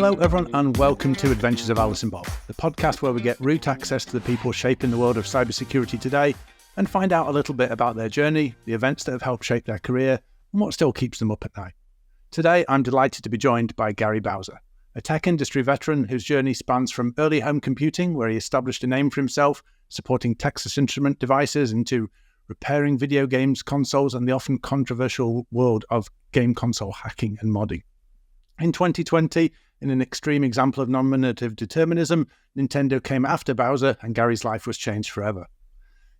Hello everyone and welcome to Adventures of Alice and Bob, the podcast where we get root access to the people shaping the world of cybersecurity today and find out a little bit about their journey, the events that have helped shape their career and what still keeps them up at night. Today I'm delighted to be joined by Gary Bowser, a tech industry veteran whose journey spans from early home computing, where he established a name for himself, supporting Texas Instrument devices, into repairing video games consoles and the often controversial world of game console hacking and modding. In 2020, in an extreme example of nominative determinism, Nintendo came after Bowser and Gary's life was changed forever.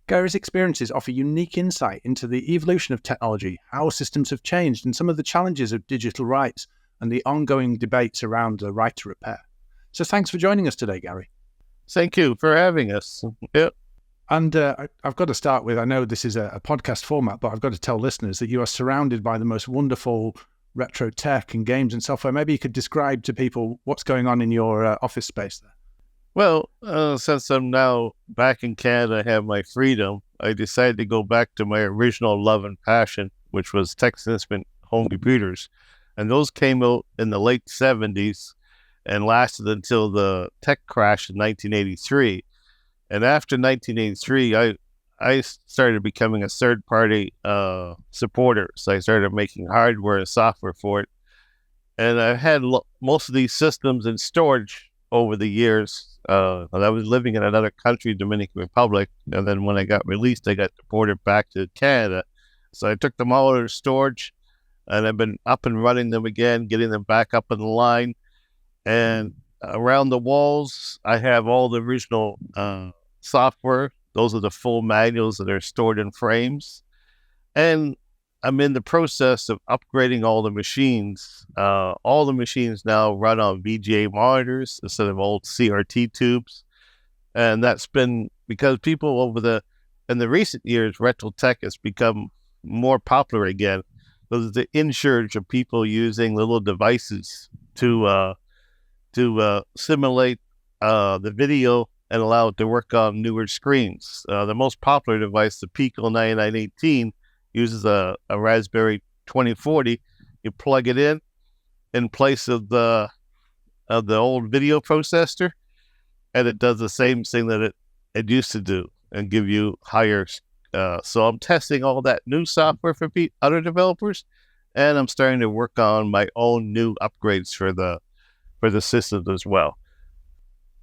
Gary's experiences offer unique insight into the evolution of technology, how systems have changed, and some of the challenges of digital rights and the ongoing debates around the right to repair. So thanks for joining us today, Gary. Thank you for having us. Yep. And I've got to start with, I know this is a podcast format, but I've got to tell listeners that you are surrounded by the most wonderful retro tech and games and software. Maybe you could describe to people what's going on in your office space there. Well, since I'm now back in Canada, I have my freedom, I decided to go back to my original love and passion, which was Texas Instrument home computers. And those came out in the late 70s and lasted until the tech crash in 1983. And after 1983, I started becoming a third-party supporter. So I started making hardware and software for it. And I had most of these systems in storage over the years. I was living in another country, Dominican Republic. And then when I got released, I got deported back to Canada. So I took them all out of storage, and I've been up and running them again, getting them back up in the line. And around the walls, I have all the original software. Those are the full manuals that are stored in frames. And I'm in the process of upgrading all the machines. All the machines now run on VGA monitors instead of old CRT tubes. And that's been because people in the recent years, retro tech has become more popular again. There's the insurge of people using little devices to simulate the video and allow it to work on newer screens. The most popular device, the Pico 9918, uses a Raspberry 2040. You plug it in place of the old video processor, and it does the same thing that it used to do and give you higher. So I'm testing all that new software for other developers, and I'm starting to work on my own new upgrades for the systems as well.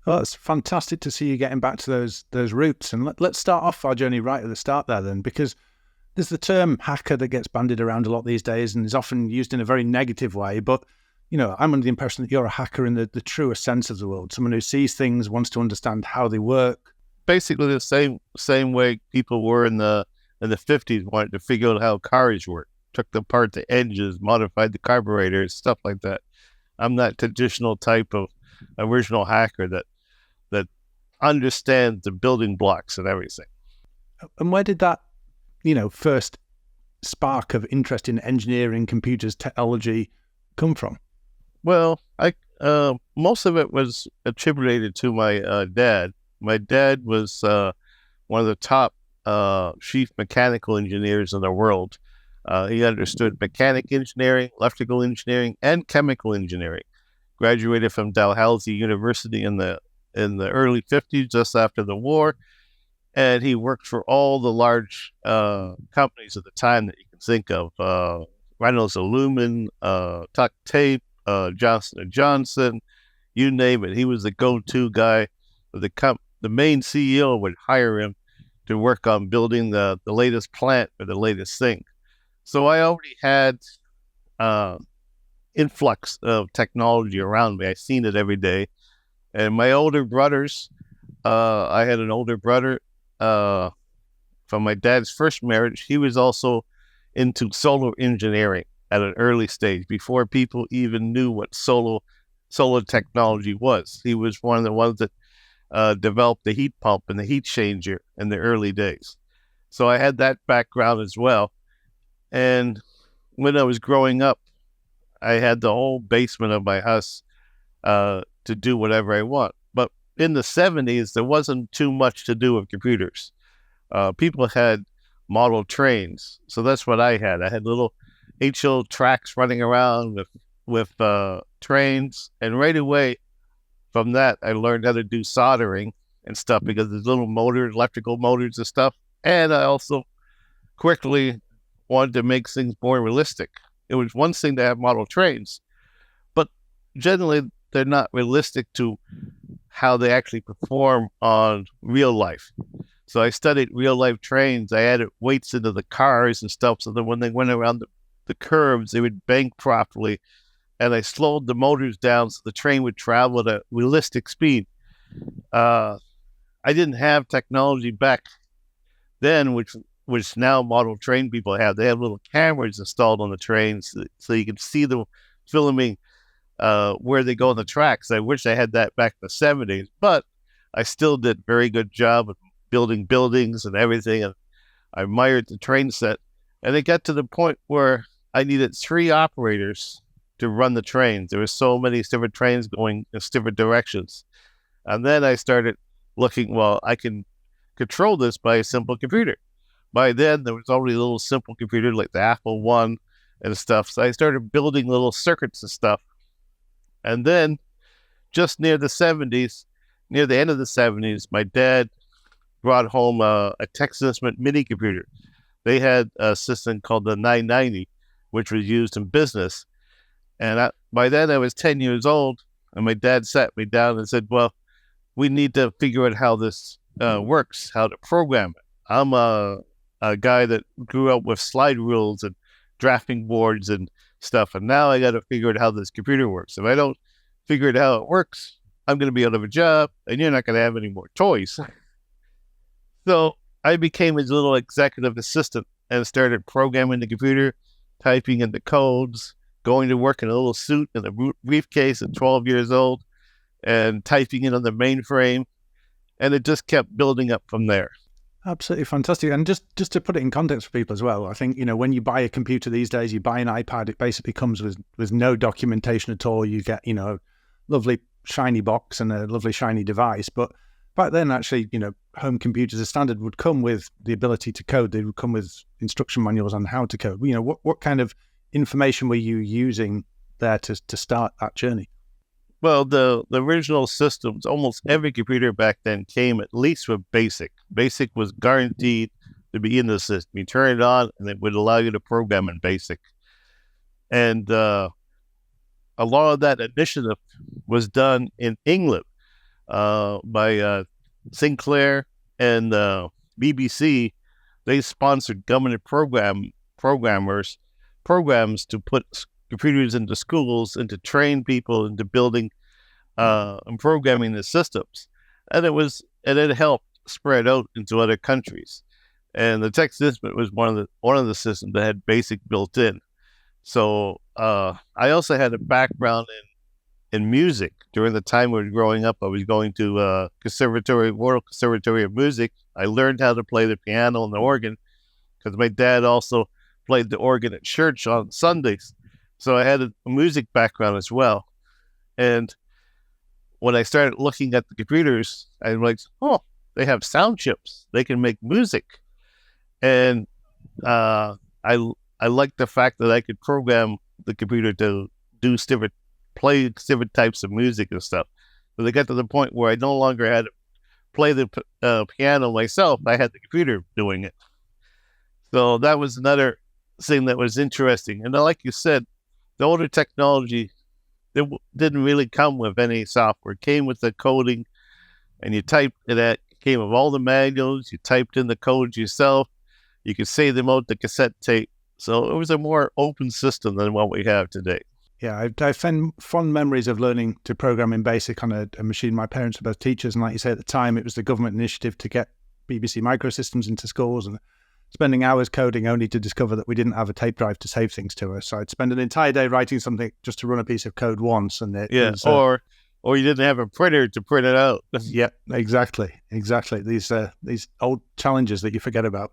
Well, it's fantastic to see you getting back to those roots. And let's start off our journey right at the start there then, because there's the term hacker that gets bandied around a lot these days and is often used in a very negative way. But, I'm under the impression that you're a hacker in the truest sense of the word, someone who sees things, wants to understand how they work. Basically the same way people were in the 50s, wanted to figure out how cars work, took apart the engines, modified the carburetors, stuff like that. I'm that traditional type of original hacker that understands the building blocks and everything. And where did that, first spark of interest in engineering, computers, technology come from? Well, most of it was attributed to my dad. My dad was one of the top chief mechanical engineers in the world. He understood mechanic engineering, electrical engineering, and chemical engineering. Graduated from Dalhousie University in the early 50s, just after the war. And he worked for all the large companies at the time that you can think of. Reynolds Aluminum, Tuck Tape, Johnson & Johnson, you name it. He was the go-to guy. The main CEO would hire him to work on building the latest plant or the latest thing. So I already had influx of technology around me. I seen it every day. And my older brothers, I had an older brother from my dad's first marriage. He was also into solar engineering at an early stage, before people even knew what solar technology was. He was one of the ones that developed the heat pump and the heat changer in the early days. So I had that background as well. And when I was growing up, I had the whole basement of my house to do whatever I want. But in the 70s, there wasn't too much to do with computers. People had model trains. So that's what I had. I had little HO tracks running around with with trains, and right away from that, I learned how to do soldering and stuff because there's little motors, electrical motors and stuff. And I also quickly wanted to make things more realistic. It was one thing to have model trains, but generally they're not realistic to how they actually perform on real life. So I studied real life trains. I added weights into the cars and stuff so that when they went around the curves, they would bank properly. And I slowed the motors down so the train would travel at a realistic speed. I didn't have technology back then, which now model train people have. They have little cameras installed on the trains so you can see them filming where they go on the tracks. I wish I had that back in the 70s, but I still did a very good job of building buildings and everything. And I admired the train set. And it got to the point where I needed 3 operators to run the trains. There were so many different trains going in different directions. And then I started looking, well, I can control this by a simple computer. By then, there was already a little simple computer like the Apple I and stuff. So I started building little circuits and stuff. And then just near the 70s, near the end of the 70s, my dad brought home a Texas Instruments mini computer. They had a system called the 990, which was used in business. And by then I was 10 years old, and my dad sat me down and said, well, we need to figure out how this works, how to program it. I'm a guy that grew up with slide rules and drafting boards and stuff, and now I got to figure out how this computer works. If I don't figure out how it works, I'm going to be out of a job, and you're not going to have any more toys. So I became his little executive assistant and started programming the computer, typing in the codes, going to work in a little suit and a briefcase at 12 years old, and typing it on the mainframe. And it just kept building up from there. Absolutely fantastic. And just to put it in context for people as well, I think, when you buy a computer these days, you buy an iPad, it basically comes with no documentation at all. You get, a lovely shiny box and a lovely shiny device. But back then, actually, home computers as standard would come with the ability to code. They would come with instruction manuals on how to code. What kind of information were you using there to start that journey? Well, the original systems, almost every computer back then came at least with BASIC. BASIC was guaranteed to be in the system. You turn it on, and it would allow you to program in BASIC. And a lot of that initiative was done in England by Sinclair and BBC. They sponsored government programs to put computers into schools and to train people into building and programming the systems. And it helped spread out into other countries. And the Texas Instruments was one of the systems that had BASIC built in. So I also had a background in music. During the time we were growing up, I was going to Royal Conservatory of Music. I learned how to play the piano and the organ because my dad also played the organ at church on Sundays. So I had a music background as well. And when I started looking at the computers, I was like, oh, they have sound chips. They can make music. And I liked the fact that I could program the computer to play different types of music and stuff. So they got to the point where I no longer had to play the piano myself. I had the computer doing it. So that was another thing that was interesting. And like you said, the older technology, it didn't really come with any software. It came with the coding, and you typed it at. It came with all the manuals. You typed in the codes yourself. You could save them out the cassette tape. So it was a more open system than what we have today. Yeah, I have fond memories of learning to program in BASIC on a machine. My parents were both teachers, and like you say, at the time, it was the government initiative to get BBC microsystems into schools, and spending hours coding only to discover that we didn't have a tape drive to save things to us. So I'd spend an entire day writing something just to run a piece of code once. And it was, or you didn't have a printer to print it out. Yeah, exactly. These old challenges that you forget about.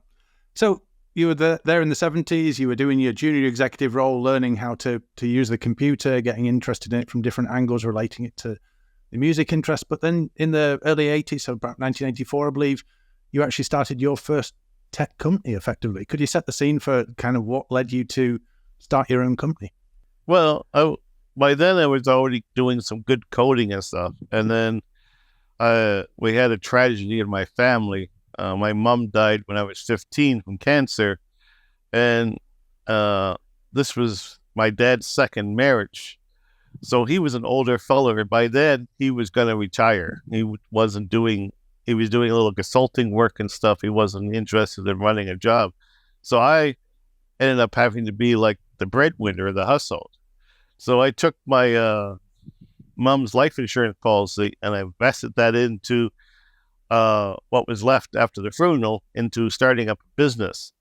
So you were there in the 70s, you were doing your junior executive role, learning how to use the computer, getting interested in it from different angles, relating it to the music interest. But then in the early 80s, so about 1984, I believe, you actually started your first tech company effectively. Could you set the scene for kind of what led you to start your own company? Well, by then I was already doing some good coding and stuff. And then we had a tragedy in my family. My mom died when I was 15 from cancer. And this was my dad's second marriage. So he was an older fellow. By then, he was going to retire. He was doing a little consulting work and stuff. He wasn't interested in running a job. So I ended up having to be like the breadwinner of the household. So I took my mom's life insurance policy and I invested that into what was left after the funeral into starting up a business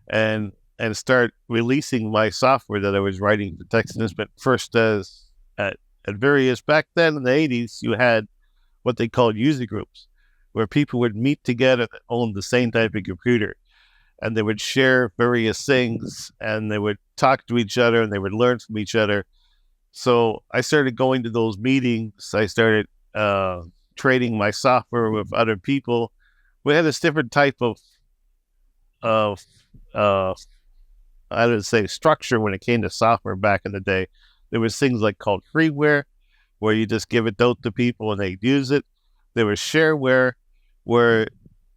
and start releasing my software that I was writing for Texas Instrument first at various, back then in the 80s, you had what they called user groups, where people would meet together that owned the same type of computer, and they would share various things, and they would talk to each other, and they would learn from each other. So I started going to those meetings. I started trading my software with other people. We had this different type of I would say structure when it came to software back in the day. There was things like called freeware, where you just give it out to people and they use it. There was shareware, where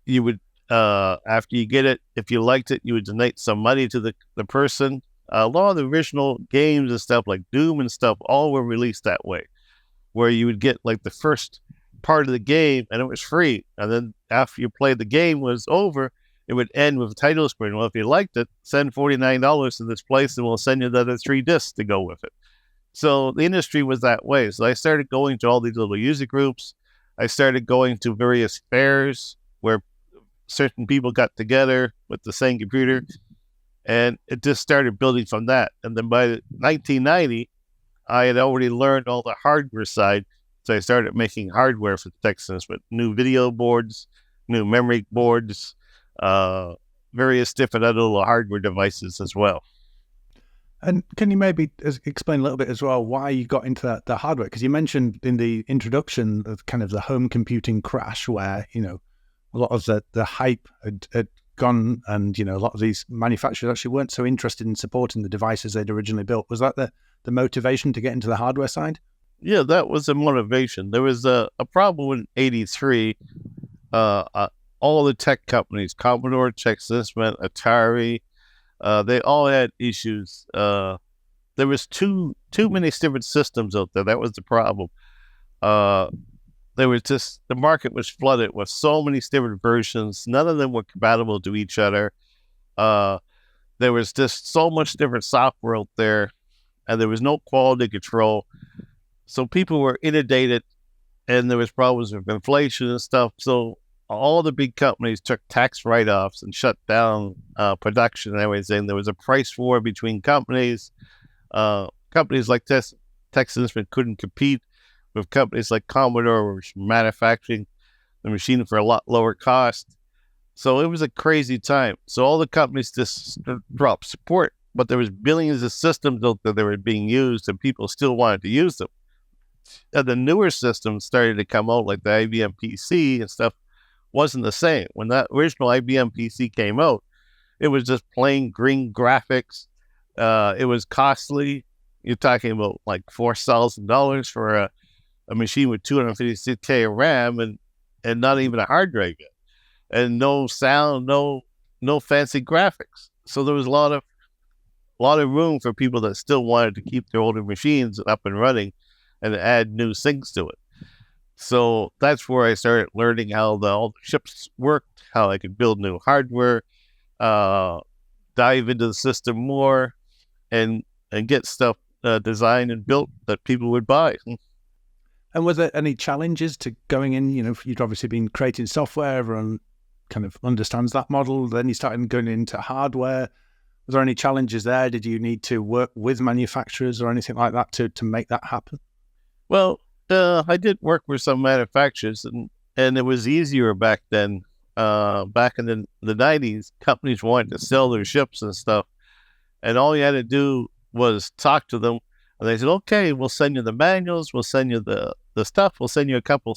you would, after you get it, if you liked it, you would donate some money to the person. A lot of the original games and stuff like Doom and stuff all were released that way, where you would get like the first part of the game and it was free. And then after you played the game was over, it would end with a title screen. Well, if you liked it, send $49 to this place and we'll send you the other 3 discs to go with it. So the industry was that way. So I started going to all these little user groups. I started going to various fairs where certain people got together with the same computer, and it just started building from that. And then by 1990, I had already learned all the hardware side. So I started making hardware for Texans with new video boards, new memory boards, various different other little hardware devices as well. And can you maybe explain a little bit as well why you got into the hardware? Because you mentioned in the introduction of kind of the home computing crash, where a lot of the hype had gone, and a lot of these manufacturers actually weren't so interested in supporting the devices they'd originally built. Was that the motivation to get into the hardware side? Yeah, that was the motivation. There was a problem in '83. All the tech companies, Commodore, Texas Instruments, Atari, they all had issues. There was too many different systems out there. That was the problem. There was just, the market was flooded with so many different versions. None of them were compatible to each other. There was just so much different software out there, and there was no quality control. So people were inundated, and there was problems with inflation and stuff. So all the big companies took tax write-offs and shut down production and everything. There was a price war between companies. Companies like Texas Instruments couldn't compete with companies like Commodore, which were manufacturing the machine for a lot lower cost. So it was a crazy time. So all the companies just dropped support, but there was billions of systems out there that were being used, and people still wanted to use them. And the newer systems started to come out, like the IBM PC and stuff, wasn't the same. When that original IBM PC came out, it was just plain green graphics. It was costly. You're talking about like $4,000 for a machine with 256K of RAM and not even a hard drive yet, and no sound, no fancy graphics. So there was a lot of room for people that still wanted to keep their older machines up and running and add new things to it. So that's where I started learning how all the chips worked, how I could build new hardware, dive into the system more, and get stuff designed and built that people would buy. And were there any challenges to going in? You'd obviously been creating software, everyone kind of understands that model. Then you started going into hardware. Was there any challenges there? Did you need to work with manufacturers or anything like that to make that happen? Well, I did work with some manufacturers, and it was easier back then. Back in the 90s, companies wanted to sell their ships and stuff, and all you had to do was talk to them, and they said, okay, we'll send you the manuals, we'll send you the stuff, we'll send you a couple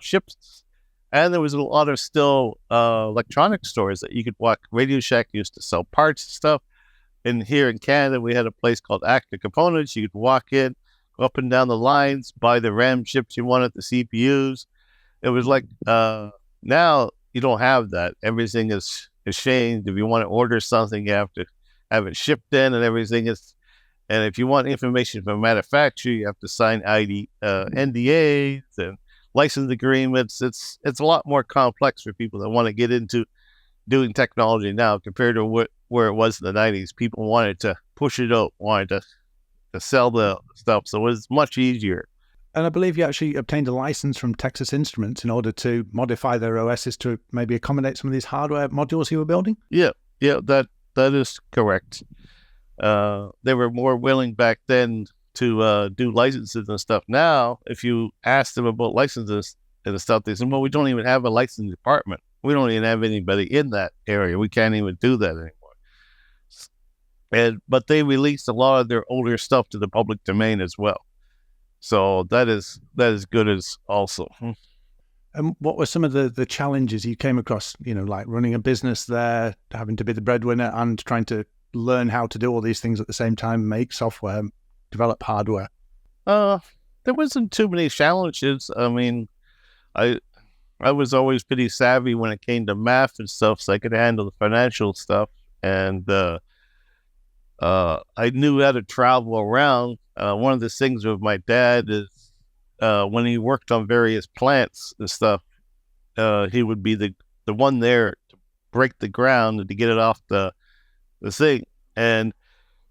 ships. And there was a lot of still electronic stores that you could walk. Radio Shack used to sell parts and stuff. And here in Canada, we had a place called Active Components. You could walk in, go up and down the lines, buy the RAM chips you wanted, the CPUs. It was like now you don't have that. Everything is changed. If you want to order something, you have to have it shipped in, and everything is. And if you want information from a manufacturer, you have to sign NDAs and license agreements. It's a lot more complex for people that want to get into doing technology now compared to where it was in the 90s. People wanted to push it out, wanted to sell the stuff, so it was much easier. And I believe you actually obtained a license from Texas Instruments in order to modify their OSs to maybe accommodate some of these hardware modules you were building? Yeah, that is correct. They were more willing back then to do licenses and stuff. Now, if you ask them about licenses and stuff, they say, well, we don't even have a license department. We don't even have anybody in that area. We can't even do that anymore. But they released a lot of their older stuff to the public domain as well. So that is good as also. And what were some of the challenges you came across, like running a business there, having to be the breadwinner and trying to learn how to do all these things at the same time, make software, develop hardware? There wasn't too many challenges. I mean, I was always pretty savvy when it came to math and stuff, so I could handle the financial stuff. And I knew how to travel around. One of the things with my dad is when he worked on various plants and stuff, he would be the one there to break the ground and to get it off the thing. And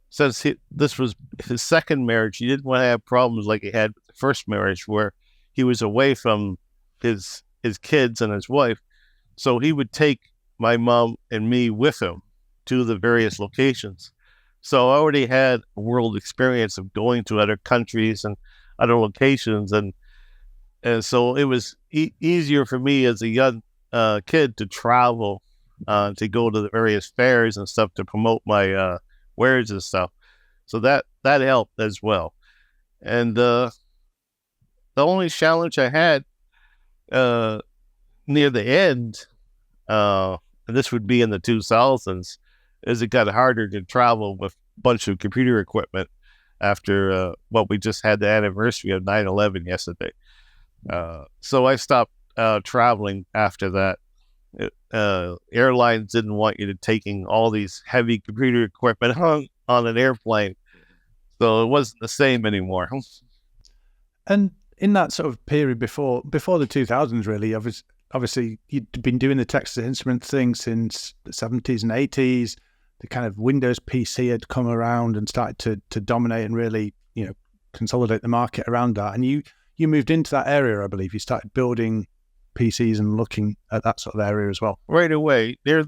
since this was his second marriage, he didn't want to have problems like he had with the first marriage, where he was away from his kids and his wife. So he would take my mom and me with him to the various locations. So I already had a world experience of going to other countries and other locations, and so it was easier for me as a young kid to travel, to go to the various fairs and stuff to promote my wares and stuff. So that helped as well. And the only challenge I had near the end, and this would be in the 2000s, is it got harder to travel with a bunch of computer equipment after we just had the anniversary of 9/11 yesterday. So I stopped traveling after that. Airlines didn't want you to taking all these heavy computer equipment on an airplane, so it wasn't the same anymore. And in that sort of period before the 2000s, really, obviously you'd been doing the Texas Instrument thing since the 70s and 80s. The kind of Windows PC had come around and started to dominate and really, consolidate the market around that. And you moved into that area, I believe. You started building PCs and looking at that sort of area as well. Right away, near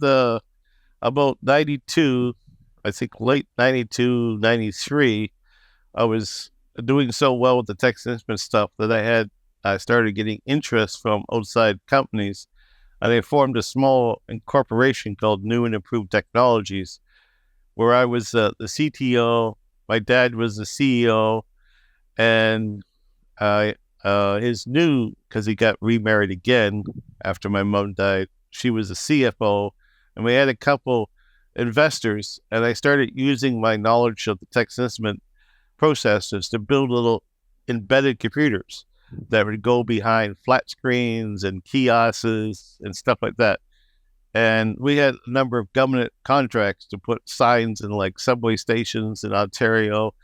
about 92, I think late 92, 93, I was doing so well with the Texas Instrument stuff that I started getting interest from outside companies, and I formed a small corporation called New and Improved Technologies, where I was the CTO, my dad was the CEO, and because he got remarried again after my mom died, she was the CFO, and we had a couple investors, and I started using my knowledge of the Texas Instrument processors to build little embedded computers that would go behind flat screens and kiosks and stuff like that. And we had a number of government contracts to put signs in like subway stations in Ontario,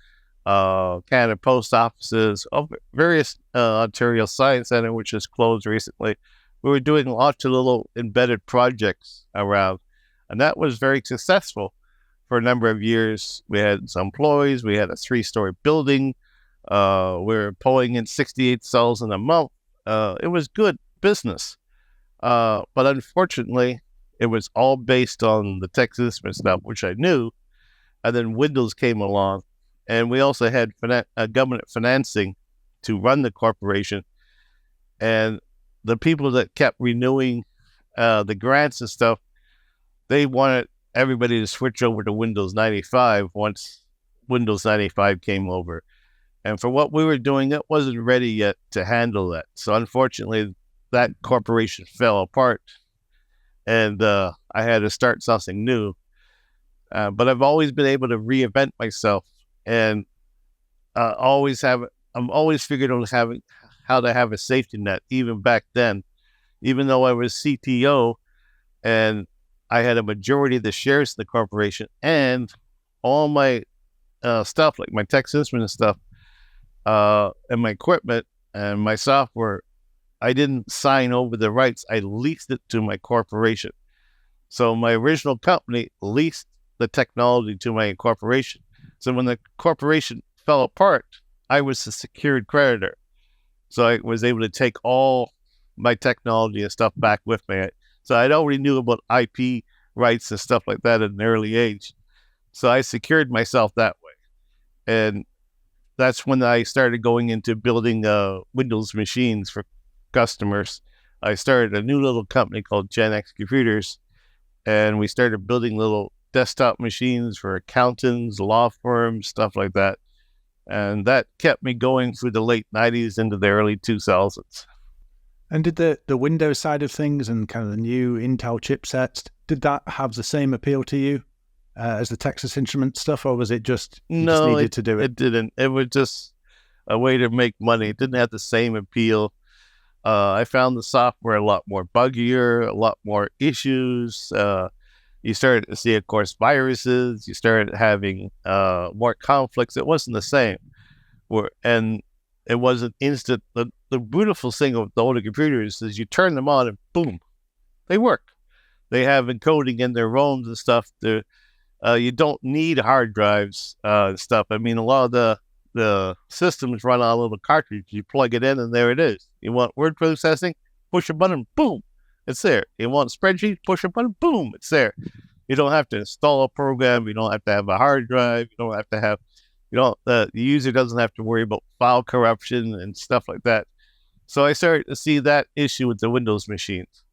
Canada Post offices, various Ontario Science Center, which is closed recently. We were doing lots of little embedded projects around, and that was very successful for a number of years. We had some employees. We had a 3-story building. We were pulling in 68 cells in a month. It was good business. But unfortunately, it was all based on the Texas Instruments stuff, which I knew. And then Windows came along. And we also had government financing to run the corporation. And the people that kept renewing the grants and stuff, they wanted everybody to switch over to Windows 95 once Windows 95 came over. And for what we were doing, it wasn't ready yet to handle that. So unfortunately, that corporation fell apart, and I had to start something new. But I've always been able to reinvent myself, and always have I'm always figured on how to have a safety net, even back then. Even though I was CTO and I had a majority of the shares in the corporation, and all my stuff, like my Texas Instruments stuff, and my equipment and my software, I didn't sign over the rights. I leased it to my corporation. So my original company leased the technology to my corporation. So when the corporation fell apart, I was the secured creditor. So I was able to take all my technology and stuff back with me. So I'd already knew about IP rights and stuff like that at an early age. So I secured myself that way. And that's when I started going into building Windows machines for customers. I started a new little company called Team Xecuters, and we started building little desktop machines for accountants, law firms, stuff like that. And that kept me going through the late 90s into the early 2000s. And did the Windows side of things and kind of the new Intel chipsets, did that have the same appeal to you as the Texas Instruments stuff, or was it just you just needed to do it? It didn't. It was just a way to make money. It didn't have the same appeal. I found the software a lot more buggier, a lot more issues. You started to see, of course, viruses. You started having more conflicts. It wasn't the same. And it wasn't instant. The beautiful thing of the older computers is you turn them on and boom, they work. They have encoding in their ROMs and stuff. You don't need hard drives and stuff. I mean, a lot of the systems run on a little cartridge. You plug it in and there it is. You want word processing? Push a button, boom, it's there. You want spreadsheet? Push a button, boom, it's there. You don't have to install a program. You don't have to have a hard drive. You don't have to have, the user doesn't have to worry about file corruption and stuff like that. So I started to see that issue with the Windows machines.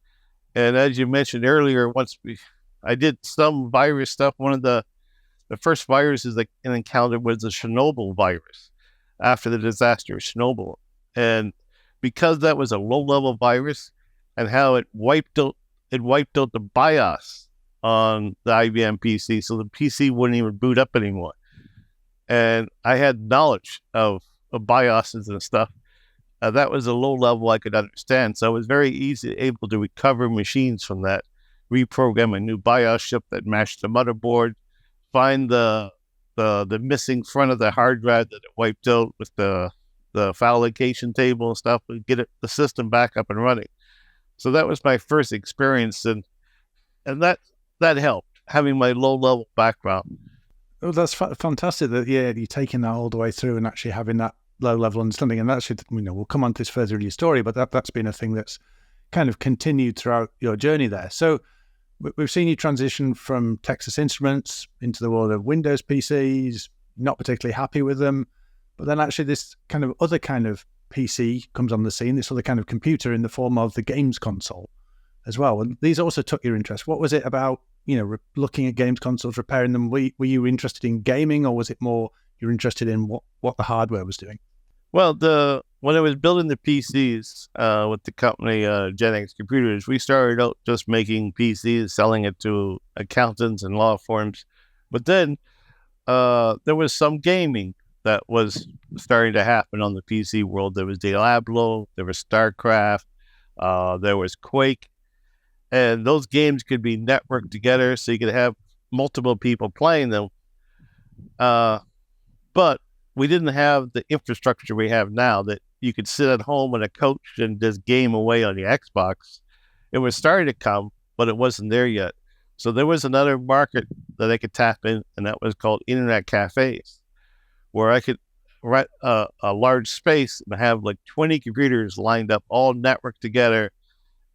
And as you mentioned earlier, I did some virus stuff. One of the first viruses I encountered was the Chernobyl virus after the disaster of Chernobyl. And because that was a low-level virus and how it wiped out the BIOS on the IBM PC, so the PC wouldn't even boot up anymore. And I had knowledge of BIOSes and stuff. That was a low level I could understand. So it was very easy able to recover machines from that, reprogram a new BIOS chip that matched the motherboard, find the missing front of the hard drive that it wiped out with the file location table and stuff, and get the system back up and running. So that was my first experience, and that helped, having my low level background. Oh, that's fantastic that you're taking that all the way through and actually having that low-level understanding. And actually, we'll come on to this further in your story, but that's been a thing that's kind of continued throughout your journey there. So we've seen you transition from Texas Instruments into the world of Windows PCs, not particularly happy with them, but then actually this kind of other kind of PC comes on the scene, this other kind of computer in the form of the games console as well. And these also took your interest. What was it about, looking at games consoles, repairing them? Were you interested in gaming, or was it more you're interested in what the hardware was doing? Well, when I was building the PCs with the company Team Xecuter, we started out just making PCs, selling it to accountants and law firms. But then there was some gaming that was starting to happen on the PC world. There was Diablo, there was StarCraft, there was Quake, and those games could be networked together, so you could have multiple people playing them. But we didn't have the infrastructure we have now, that you could sit at home on a couch and just game away on the Xbox. It was starting to come, but it wasn't there yet. So there was another market that I could tap in, and that was called internet cafes, where I could rent a large space and have like 20 computers lined up, all networked together.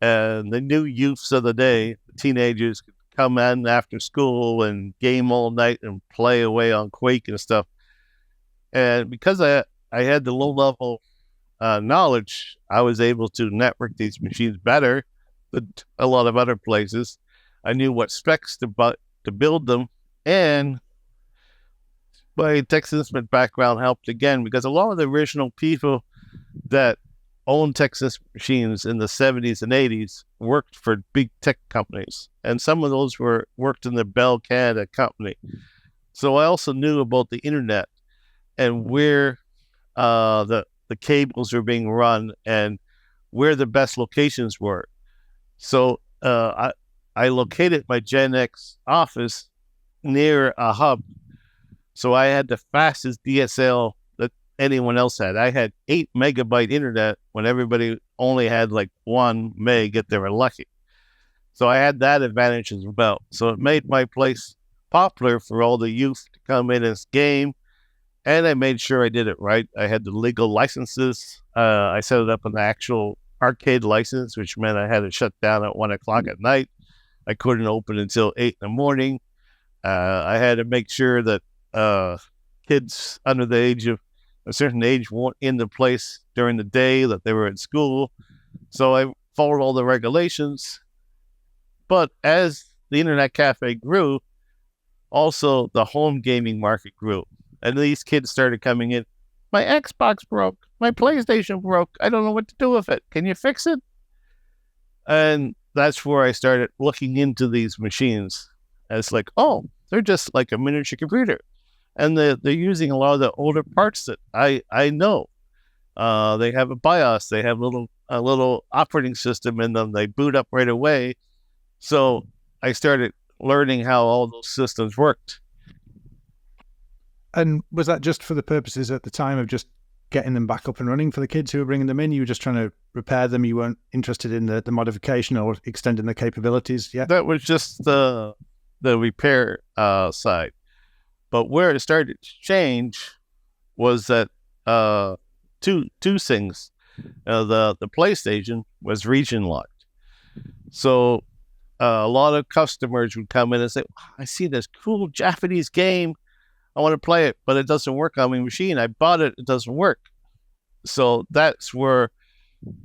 And the new youths of the day, the teenagers, could come in after school and game all night and play away on Quake and stuff. And because I had the low-level knowledge, I was able to network these machines better than a lot of other places. I knew what specs to build them, and my Texas Instruments background helped again, because a lot of the original people that owned Texas machines in the 70s and 80s worked for big tech companies, and some of those worked in the Bell Canada company. So I also knew about the internet and where the cables were being run and where the best locations were. So I located my Gen X office near a hub. So I had the fastest DSL that anyone else had. I had 8 megabyte internet when everybody only had like 1 meg if they were lucky. So I had that advantage as well. So it made my place popular for all the youth to come in and game. And I made sure I did it right. I had the legal licenses. I set it up an actual arcade license, which meant I had to shut down at 1 o'clock at night. I couldn't open until 8 in the morning. I had to make sure that kids under the age of a certain age weren't in the place during the day, that they were at school. So I followed all the regulations. But as the internet cafe grew, also the home gaming market grew. And these kids started coming in. My Xbox broke. My PlayStation broke. I don't know what to do with it. Can you fix it? And that's where I started looking into these machines. And it's like, oh, they're just like a miniature computer. And they're using a lot of the older parts that I know. They have a BIOS. They have a little operating system in them. They boot up right away. So I started learning how all those systems worked. And was that just for the purposes at the time of just getting them back up and running for the kids who were bringing them in? You were just trying to repair them? You weren't interested in the modification or extending the capabilities yet? That was just the repair side. But where it started to change was that two things. The PlayStation was region locked. So a lot of customers would come in and say, I see this cool Japanese game. I want to play it, but it doesn't work on my machine. I bought it. It doesn't work. So that's where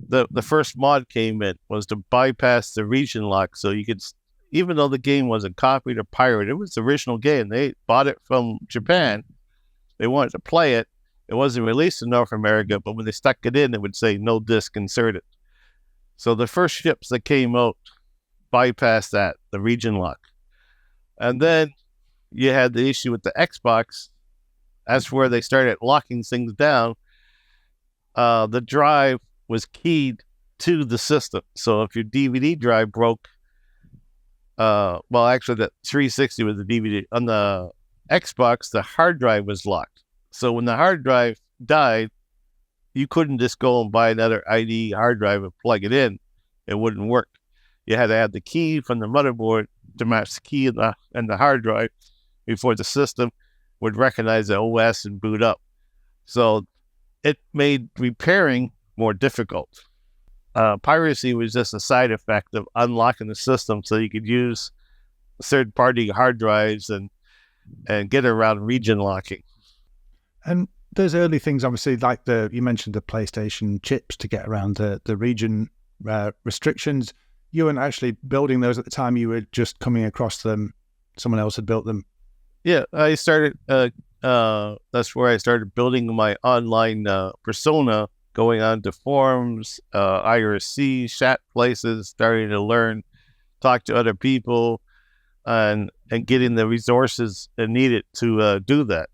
the first mod came in, was to bypass the region lock. So you could, even though the game wasn't copied or pirated, it was the original game. They bought it from Japan. They wanted to play it. It wasn't released in North America, but when they stuck it in, it would say no disc inserted. So the first ships that came out bypassed that, the region lock. And then you had the issue with the Xbox. That's where they started locking things down. The drive was keyed to the system. So if your DVD drive broke, actually the 360 was the DVD. On the Xbox, the hard drive was locked. So when the hard drive died, you couldn't just go and buy another ID hard drive and plug it in. It wouldn't work. You had to have the key from the motherboard to match the key in the hard drive before the system would recognize the OS and boot up. So it made repairing more difficult. Piracy was just a side effect of unlocking the system so you could use third-party hard drives and get around region locking. And there's early things, obviously, like you mentioned the PlayStation chips to get around the region restrictions. You weren't actually building those at the time. You were just coming across them. Someone else had built them. Yeah, I started. That's where I started building my online persona, going on to forums, IRC, chat places, starting to learn, talk to other people, and getting the resources needed to do that.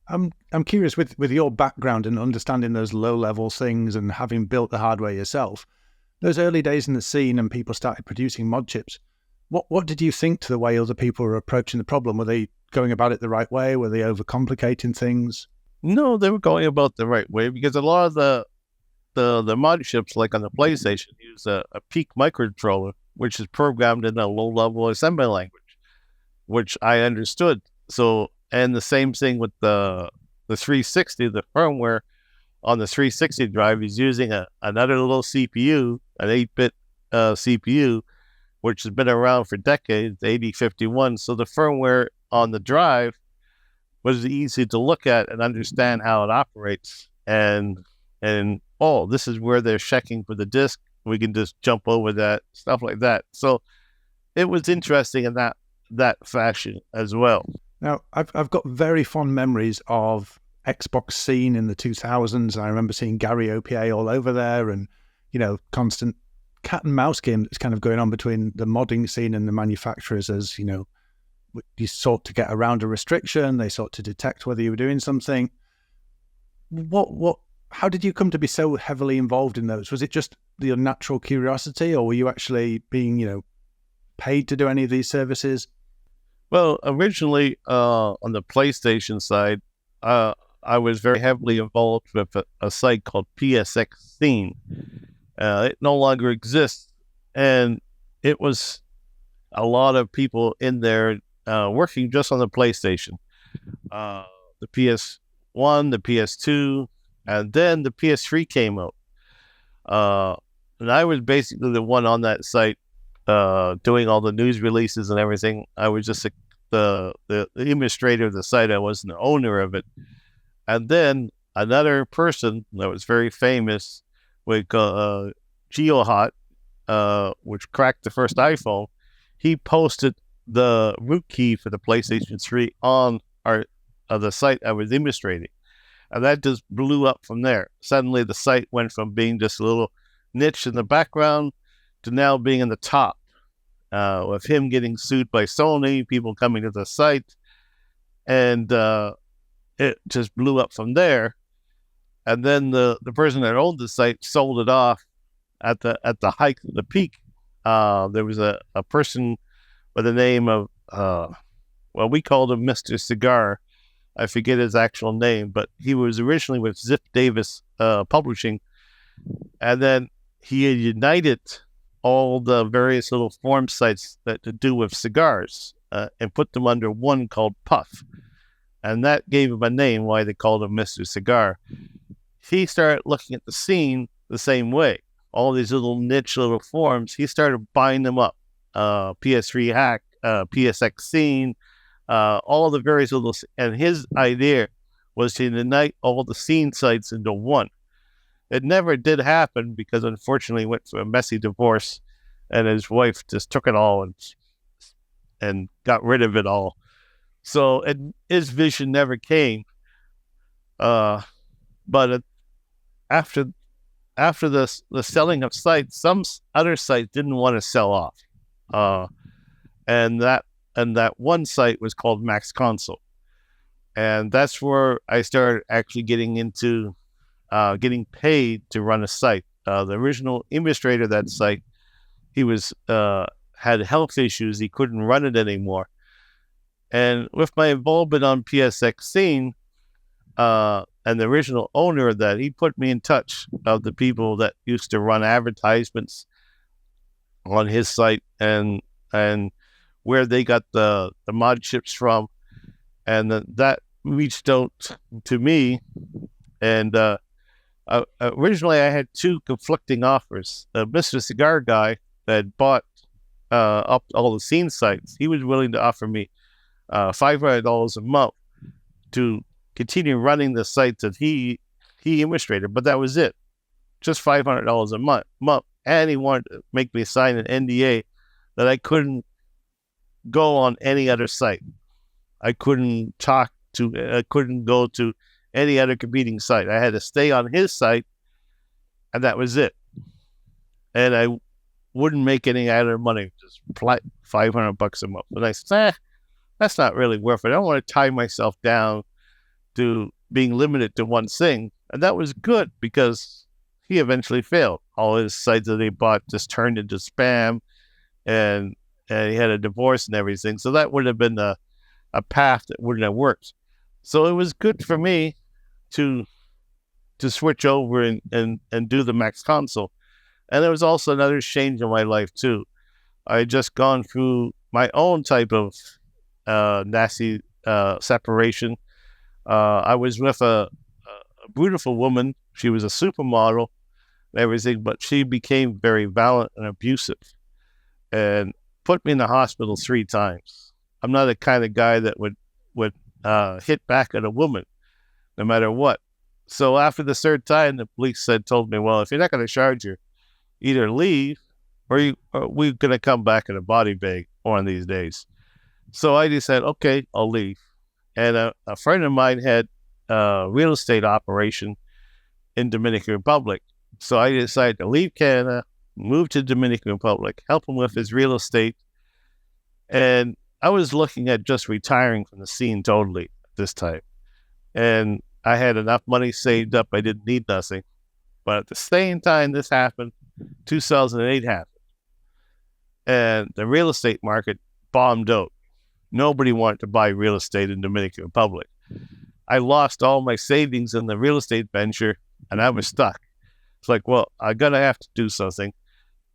I'm curious, with your background and understanding those low level things and having built the hardware yourself, those early days in the scene and people started producing mod chips. What did you think to the way other people were approaching the problem? Were they going about it the right way? Were they overcomplicating things? No, they were going about the right way, because a lot of the mod chips, like on the PlayStation, use a peak microcontroller, which is programmed in a low-level assembly language, which I understood. So, and the same thing with the 360, the firmware on the 360 drive is using another little CPU, an 8-bit CPU, which has been around for decades, 8051. So the firmware on the drive was easy to look at and understand how it operates. And this is where they're checking for the disk. We can just jump over that, stuff like that. So it was interesting in that fashion as well. Now, I've got very fond memories of Xbox scene in the 2000s. I remember seeing Gary OPA all over there, and constant cat and mouse game that's kind of going on between the modding scene and the manufacturers. As you sought to get around a restriction, they sought to detect whether you were doing something. how did you come to be so heavily involved in those? Was it just your natural curiosity, or were you actually being, paid to do any of these services? Well, originally on the PlayStation side, I was very heavily involved with a site called PSX Scene. It no longer exists, and it was a lot of people in there working just on the PlayStation, the PS1, the PS2, and then the PS3 came out. And I was basically the one on that site doing all the news releases and everything. I was just the administrator of the site. I wasn't the owner of it. And then another person that was very famous, with GeoHot, which cracked the first iPhone, he posted the root key for the PlayStation 3 on the site I was administrating. And that just blew up from there. Suddenly the site went from being just a little niche in the background to now being in the top. With him getting sued by Sony, people coming to the site, and it just blew up from there. And then the person that owned the site sold it off at the height of the peak. There was a person by the name of we called him Mr. Cigar. I forget his actual name, but he was originally with Zip Davis Publishing, and then he had united all the various little forum sites that to do with cigars and put them under one called Puff. And that gave him a name, why they called him Mr. Cigar. He started looking at the scene the same way. All these little niche little forums, he started buying them up. PS3 Hack, PSX Scene, all the various little... And his idea was to unite all the scene sites into one. It never did happen because, unfortunately, he went through a messy divorce, and his wife just took it all and got rid of it all. So his vision never came. But after the selling of sites, some other sites didn't want to sell off, and that one site was called Max Console, and that's where I started actually getting into getting paid to run a site. The original administrator of that site, he was had health issues; he couldn't run it anymore. And with my involvement on PSX Scene, and the original owner of that, he put me in touch of the people that used to run advertisements on his site and where they got the mod chips from. And that reached out to me. And originally I had two conflicting offers. Mr. Cigar guy that bought up all the scene sites, he was willing to offer me $500 a month to continue running the sites that he administrated, but that was it, just $500 a month. And he wanted to make me sign an NDA that I couldn't go on any other site. I couldn't go to any other competing site. I had to stay on his site, and that was it. And I wouldn't make any other money, just $500 a month. And I said, that's not really worth it. I don't want to tie myself down to being limited to one thing. And that was good because he eventually failed. All his sites that he bought just turned into spam, and he had a divorce and everything. So that would have been a path that wouldn't have worked. So it was good for me to switch over and do the Max Console. And there was also another change in my life too. I had just gone through my own type of nasty separation. I was with a beautiful woman. She was a supermodel and everything, but she became very violent and abusive and put me in the hospital 3 times. I'm not the kind of guy that would hit back at a woman, no matter what. So after the 3rd time, the police told me, well, if you're not going to charge her, either leave or we're going to come back in a body bag one of these days. So I decided, okay, I'll leave. And a friend of mine had a real estate operation in Dominican Republic. So I decided to leave Canada, move to Dominican Republic, help him with his real estate. And I was looking at just retiring from the scene totally at this time. And I had enough money saved up. I didn't need nothing. But at the same time this happened, 2008 happened. And the real estate market bombed out. Nobody wanted to buy real estate in Dominican Republic. I lost all my savings in the real estate venture, and I was stuck. It's like, well, I'm going to have to do something.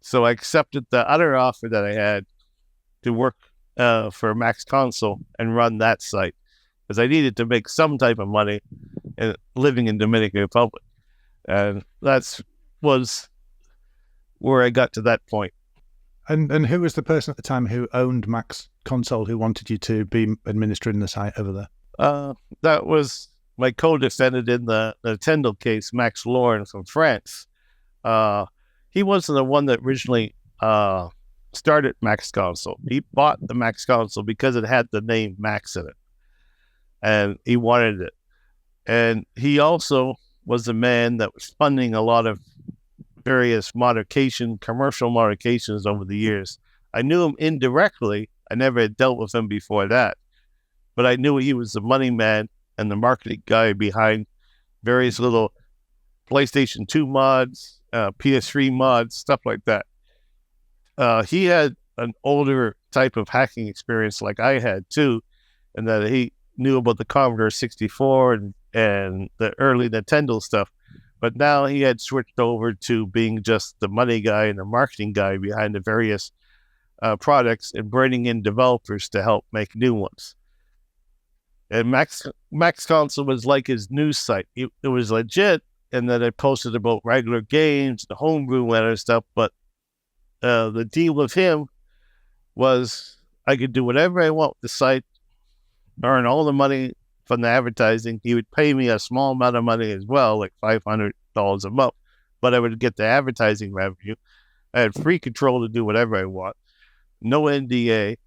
So I accepted the other offer that I had to work for Max Console and run that site, because I needed to make some type of money living in Dominican Republic. And that was where I got to that point. And who was the person at the time who owned Max Console who wanted you to be administering the site over there? That was my co-defendant in the Nintendo case, Max Lauren from France. He wasn't the one that originally started Max Console. He bought the Max Console because it had the name Max in it, and he wanted it. And he was the man that was funding a lot of various commercial modifications over the years. I knew him indirectly. I never had dealt with him before that, but I knew he was the money man and the marketing guy behind various little PlayStation 2 mods, PS3 mods, stuff like that. He had an older type of hacking experience like I had too, and that he knew about the Commodore 64 and the early Nintendo stuff. But now he had switched over to being just the money guy and the marketing guy behind the various products and bringing in developers to help make new ones. And Max Console was like his news site. It was legit, and then it posted about regular games, the homebrew and other stuff. But the deal with him was I could do whatever I want with the site, earn all the money from the advertising. He would pay me a small amount of money as well, like $500 a month, but I would get the advertising revenue. I had free control to do whatever I want, no NDA.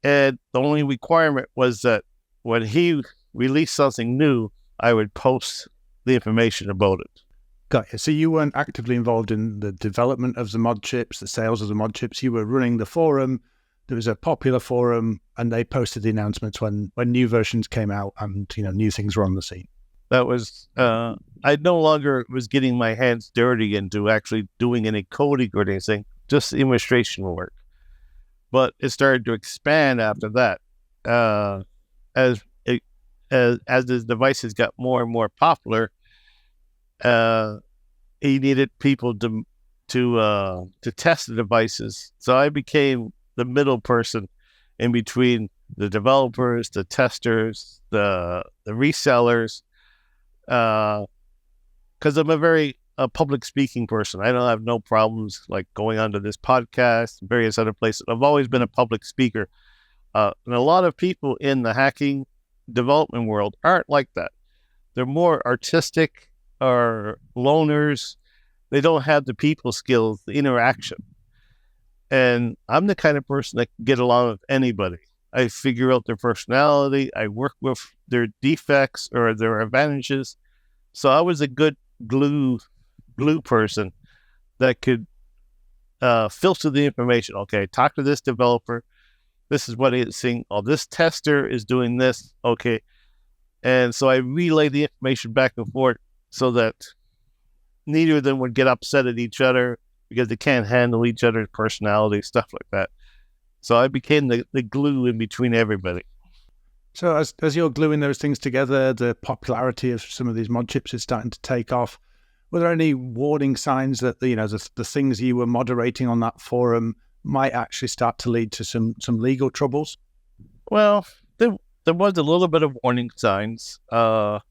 And the only requirement was that when he released something new, I would post the information about it. Got you. So you weren't actively involved in the development of the mod chips, the sales of the mod chips. You were running the forum. There was a popular forum, and they posted the announcements when new versions came out and new things were on the scene. That was I no longer was getting my hands dirty into actually doing any coding or anything, just illustration work. But it started to expand after that. As his devices got more and more popular, he needed people to test the devices. So I became the middle person in between the developers, the testers, the resellers, because I'm a very public speaking person. I don't have no problems like going onto this podcast, various other places. I've always been a public speaker. And a lot of people in the hacking development world aren't like that. They're more artistic or loners. They don't have the people skills, the interaction. And I'm the kind of person that can get along with anybody. I figure out their personality. I work with their defects or their advantages. So I was a good glue person that could filter the information. Okay, talk to this developer. This is what it's saying. Oh, this tester is doing this. Okay. And so I relay the information back and forth so that neither of them would get upset at each other because they can't handle each other's personality, stuff like that. So I became the glue in between everybody. So as you're gluing those things together, the popularity of some of these mod chips is starting to take off. Were there any warning signs that the things you were moderating on that forum might actually start to lead to some legal troubles? Well, there was a little bit of warning signs, but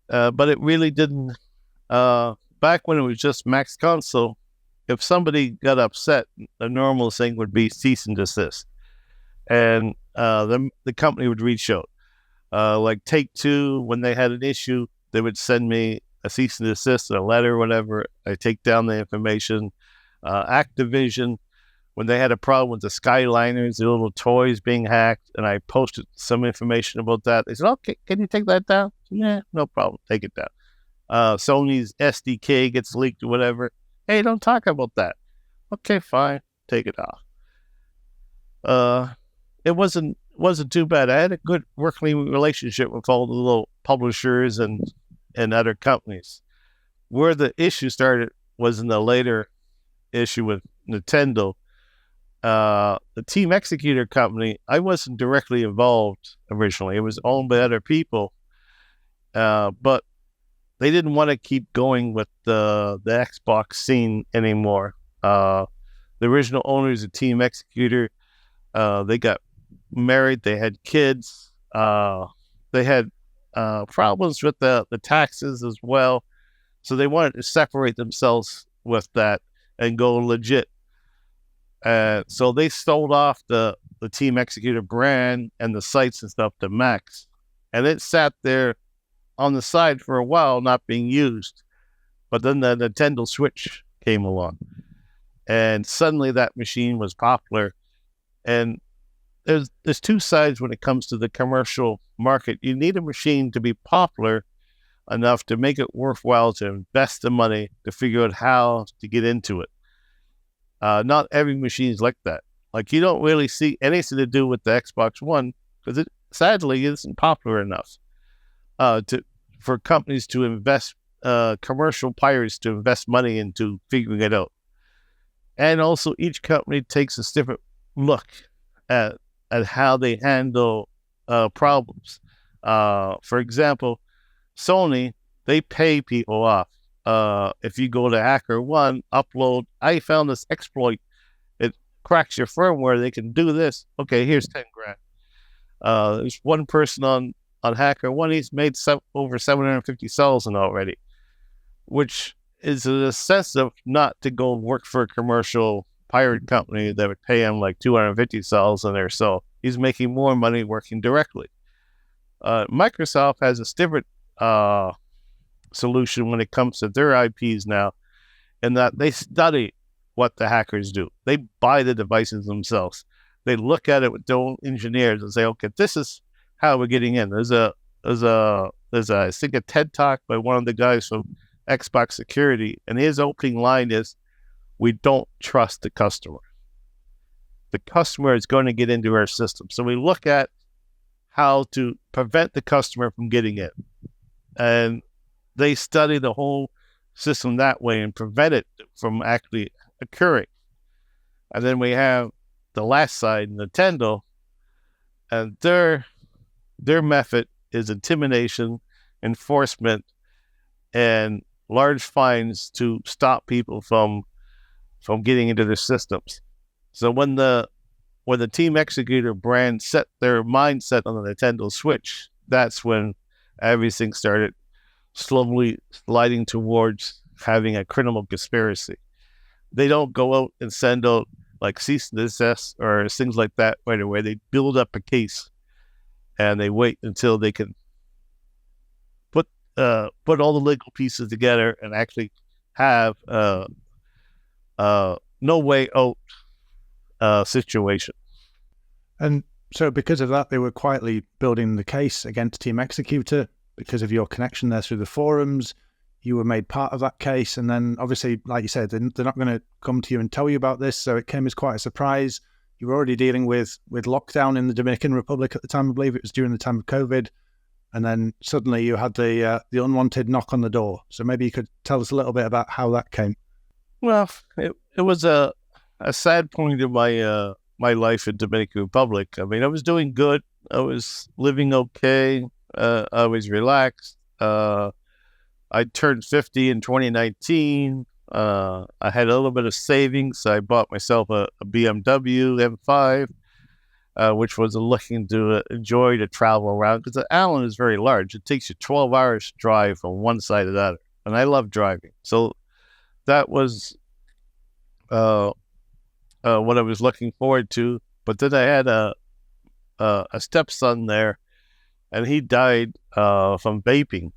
it really didn't. Back when it was just Max Console, if somebody got upset, the normal thing would be cease and desist, and the company would reach out. Like Take-Two, when they had an issue, they would send me a cease and desist, a letter, whatever. I take down the information. Activision, when they had a problem with the Skyliners, the little toys being hacked, and I posted some information about that. They said, okay, can you take that down? Yeah, no problem. Take it down. Sony's SDK gets leaked or whatever. Hey, don't talk about that. Okay, fine. Take it off. It wasn't wasn't too bad. I had a good working relationship with all the little publishers and other companies. Where the issue started was in the later issue with Nintendo. The Team Xecuter company, I wasn't directly involved originally. It was owned by other people, but they didn't want to keep going with the Xbox scene anymore. The original owners of Team Xecuter, they got married, they had kids, they had problems with the taxes as well. So they wanted to separate themselves with that and go legit. So they sold off the Team Xecuter brand and the sites and stuff to Max. And it sat there on the side for a while, not being used. But then the Nintendo Switch came along. And suddenly that machine was popular. And there's two sides when it comes to the commercial market. You need a machine to be popular enough to make it worthwhile to invest the money to figure out how to get into it. Not every machine is like that. Like, you don't really see anything to do with the Xbox One because it sadly isn't popular enough for companies to invest, commercial pirates to invest money into figuring it out. And also each company takes a different look at how they handle problems. For example, Sony, they pay people off. If you go to HackerOne, upload, I found this exploit. It cracks your firmware. They can do this. Okay, here's 10 grand. There's one person on HackerOne. He's made over 750,000 already, which is an incentive not to go work for a commercial pirate company that would pay him like 250,000 or so. He's making more money working directly. Microsoft has a different solution when it comes to their IPs now, in that they study what the hackers do. They buy the devices themselves. They look at it with their own engineers and say, okay, this is how we're getting in. There's a I think a TED talk by one of the guys from Xbox Security, and his opening line is, "We don't trust the customer. The customer is going to get into our system." So we look at how to prevent the customer from getting in. And they study the whole system that way and prevent it from actually occurring. And then we have the last side, Nintendo, and their method is intimidation, enforcement, and large fines to stop people from getting into their systems. So when the Team Xecuter brand set their mindset on the Nintendo Switch, that's when everything started slowly sliding towards having a criminal conspiracy. They don't go out and send out like cease and desist or things like that right away. They build up a case and they wait until they can put all the legal pieces together and actually have no way out situation. And so because of that, they were quietly building the case against Team Xecuter because of your connection there through the forums. You were made part of that case. And then obviously, like you said, they're not going to come to you and tell you about this. So it came as quite a surprise. You were already dealing with lockdown in the Dominican Republic at the time. I believe it was during the time of COVID. And then suddenly you had the unwanted knock on the door. So maybe you could tell us a little bit about how that came. Well, it was a sad point in my life in Dominican Republic. I mean, I was doing good. I was living okay. I was relaxed. I turned 50 in 2019. I had a little bit of savings. I bought myself a BMW M5, which was looking to enjoy to travel around because the island is very large. It takes you 12 hours to drive from one side to the other. And I love driving. So that was what I was looking forward to. But then I had a stepson there, and he died from vaping.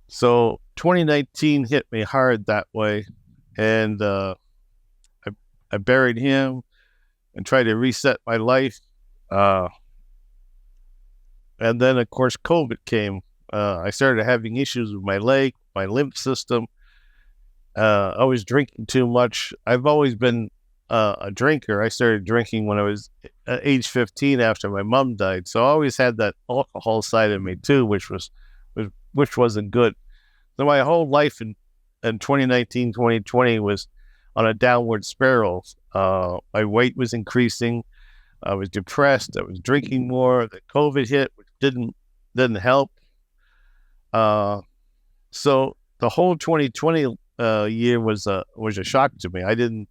So 2019 hit me hard that way, and I buried him and tried to reset my life. And then, of course, COVID came. I started having issues with my leg, my lymph system. I was drinking too much. I've always been a drinker. I started drinking when I was age 15 after my mom died. So I always had that alcohol side of me too, which wasn't good. So my whole life in 2019, 2020 was on a downward spiral. My weight was increasing. I was depressed. I was drinking more. The COVID hit, which didn't help. So the whole 2020 year was a shock to me. I didn't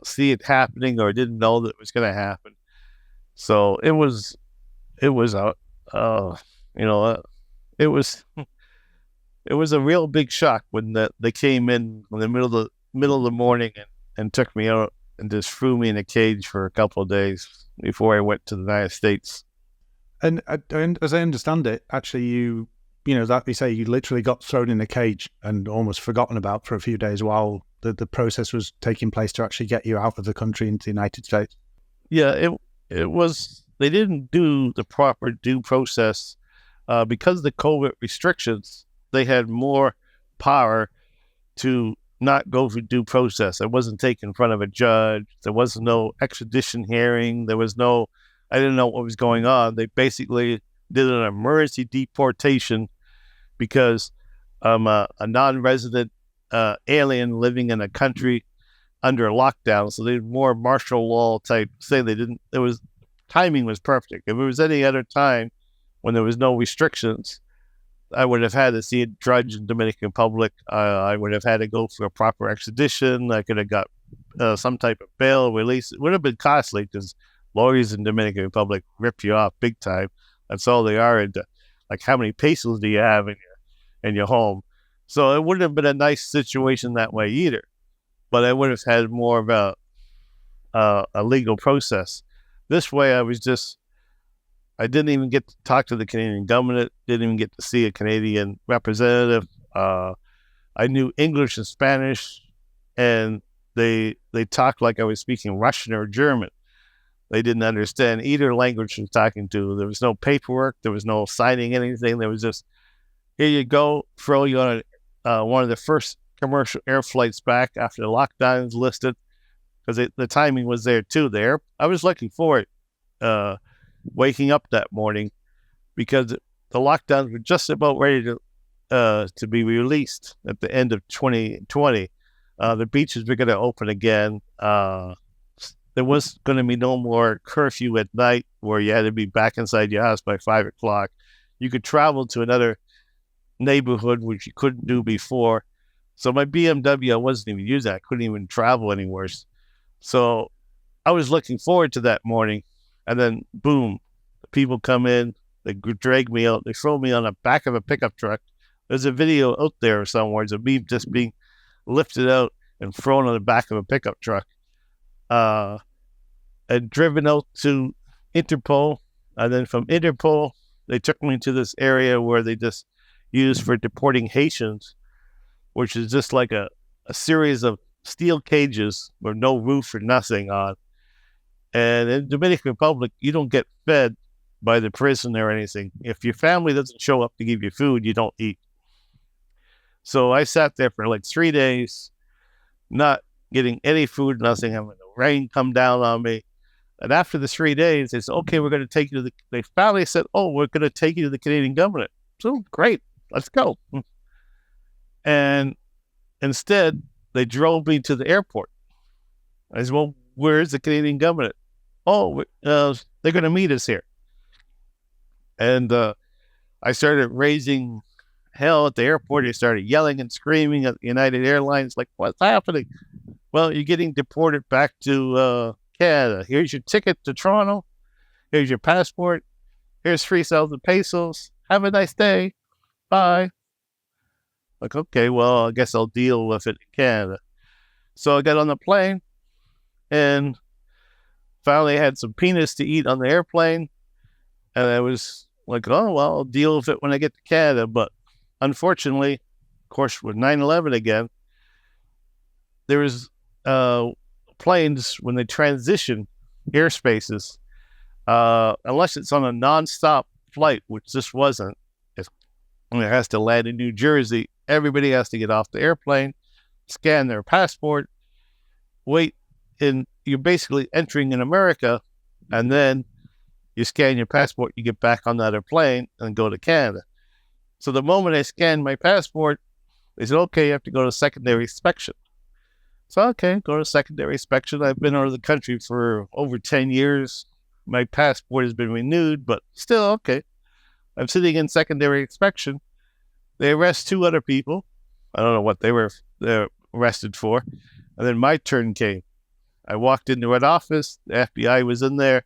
see it happening, or didn't know that it was going to happen. So it was it was it was a real big shock when they came in the middle of the morning and took me out and just threw me in a cage for a couple of days before I went to the United States. And as I understand it, actually, you that you say, you literally got thrown in a cage and almost forgotten about for a few days while the process was taking place to actually get you out of the country into the United States. Yeah, it was. They didn't do the proper due process because of the COVID restrictions. They had more power to not go through due process. It wasn't taken in front of a judge. There was no extradition hearing. I didn't know what was going on. They basically did an emergency deportation because I'm a non-resident alien living in a country under lockdown. So they did more martial law type thing. Timing was perfect. If it was any other time when there was no restrictions, I would have had to see a judge in Dominican Republic. I would have had to go for a proper extradition. I could have got some type of bail release. It would have been costly because lawyers in Dominican Republic rip you off big time. That's all they are into. Like, how many pesos do you have in your home? So it wouldn't have been a nice situation that way either. But I would have had more of a legal process. This way, I didn't even get to talk to the Canadian government, didn't even get to see a Canadian representative. I knew English and Spanish, and they talked like I was speaking Russian or German. They didn't understand either language I was talking to. There was no paperwork. There was no signing anything. There was just, here you go, throw you on one of the first commercial air flights back after the lockdowns listed, because the timing was there too. I was looking forward waking up that morning because the lockdowns were just about ready to be released at the end of 2020. The beaches were going to open again. There was going to be no more curfew at night where you had to be back inside your house by 5 o'clock. You could travel to another neighborhood, which you couldn't do before. So my BMW, I wasn't even using. I couldn't even travel anywhere. So I was looking forward to that morning. And then, boom, the people come in, they drag me out, they throw me on the back of a pickup truck. There's a video out there somewhere of me just being lifted out and thrown on the back of a pickup truck. And driven out to Interpol. And then from Interpol, they took me to this area where they just used for deporting Haitians, which is just like a series of steel cages with no roof or nothing on. And in Dominican Republic, you don't get fed by the prison or anything. If your family doesn't show up to give you food, you don't eat. So I sat there for like 3 days, not getting any food, nothing, having the rain come down on me. And after the 3 days, they said, okay, we're going to take you to they finally said, oh, we're going to take you to the Canadian government. So great, let's go. And instead, they drove me to the airport. I said, well, where's the Canadian government? Oh, they're going to meet us here. And I started raising hell at the airport. They started yelling and screaming at United Airlines, like, what's happening? Well, you're getting deported back to Canada. Here's your ticket to Toronto. Here's your passport. Here's 3,000 pesos. Have a nice day. Bye. Like, okay, well, I guess I'll deal with it in Canada. So I got on the plane and finally had some peanuts to eat on the airplane. And I was like, oh, well, I'll deal with it when I get to Canada. But unfortunately, of course, with 9/11 again, there was planes, when they transition airspaces, unless it's on a nonstop flight, which this wasn't, it has to land in New Jersey. Everybody has to get off the airplane, scan their passport, wait, and you're basically entering in America, and then you scan your passport, you get back on that plane and go to Canada. So the moment I scanned my passport, they said, okay, you have to go to secondary inspection. So, okay, go to secondary inspection. I've been out of the country for over 10 years. My passport has been renewed, but still, okay. I'm sitting in secondary inspection. They arrest 2 other people. I don't know what they were arrested for. And then my turn came. I walked into an office. The FBI was in there.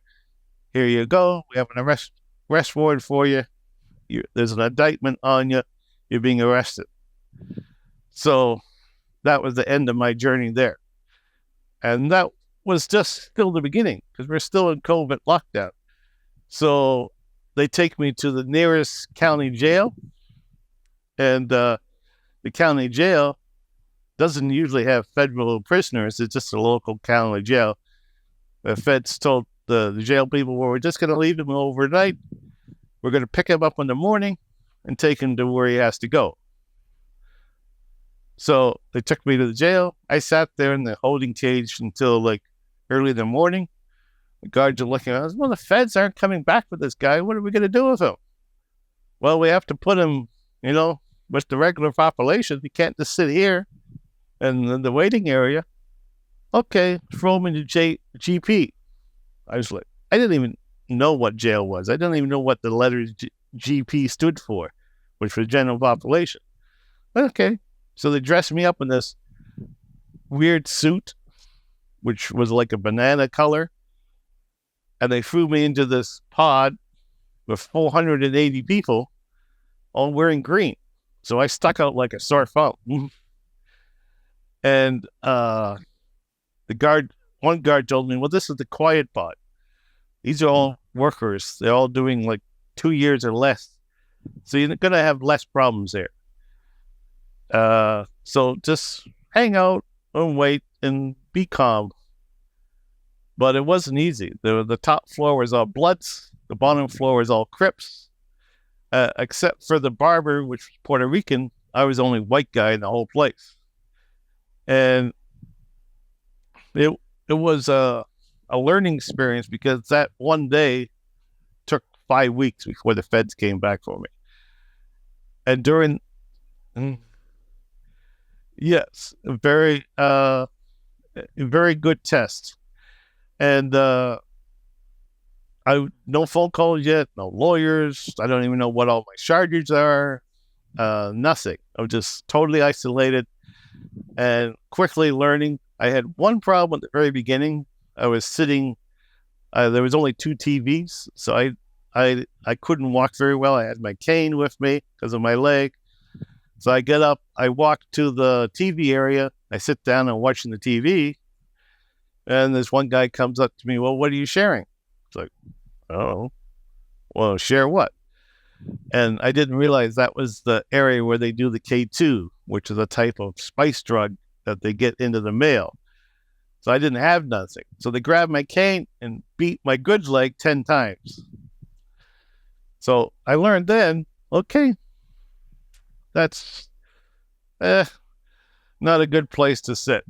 Here you go. We have an arrest warrant for you. There's an indictment on you. You're being arrested. So that was the end of my journey there. And that was just still the beginning because we're still in COVID lockdown. So they take me to the nearest county jail. And the county jail doesn't usually have federal prisoners. It's just a local county jail. The feds told the jail people, well, we're just going to leave him overnight. We're going to pick him up in the morning and take him to where he has to go. So they took me to the jail. I sat there in the holding cage until like early in the morning. The guards are looking at us. Well, the feds aren't coming back with this guy. What are we going to do with him? Well, we have to put him, with the regular population. He can't just sit here in the waiting area. Okay, throw him into GP. I was like, I didn't even know what jail was. I didn't even know what the letters GP stood for, which was general population. Okay, so they dressed me up in this weird suit, which was like a banana color, and they threw me into this pod with 480 people, all wearing green. So I stuck out like a sore thumb. And one guard told me, well, this is the quiet pod. These are all workers. They're all doing like 2 years or less. So you're going to have less problems there. So just hang out and wait and be calm. But it wasn't easy. The top floor was all Bloods. The bottom floor was all Crips. Except for the barber, which was Puerto Rican, I was the only white guy in the whole place. And it was a learning experience because that one day took 5 weeks before the feds came back for me. And during, yes, a very good test. And no phone calls yet, no lawyers. I don't even know what all my charges are. Nothing. I was just totally isolated and quickly learning. I had one problem at the very beginning. I was sitting. There was only 2 TVs, so I couldn't walk very well. I had my cane with me because of my leg. So I get up. I walk to the TV area. I sit down and watching the TV. And this one guy comes up to me. Well, what are you sharing? It's like, oh, well, share what? And I didn't realize that was the area where they do the K2, which is a type of spice drug that they get into the mail. So I didn't have nothing. So they grabbed my cane and beat my good leg 10 times. So I learned then, okay, that's not a good place to sit.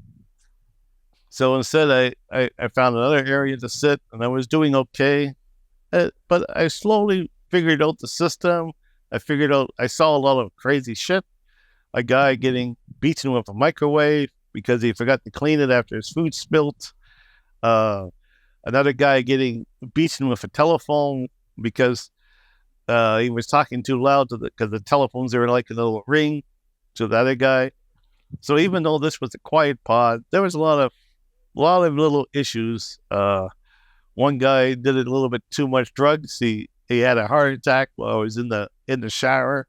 So instead, I found another area to sit, and I was doing okay. But I slowly figured out the system. I saw a lot of crazy shit. A guy getting beaten with a microwave because he forgot to clean it after his food spilt. Another guy getting beaten with a telephone because he was talking too loud because the telephones are like a little ring to the other guy. So even though this was a quiet pod, there was a lot of little issues. One guy did a little bit too much drugs. He had a heart attack while I was in the shower.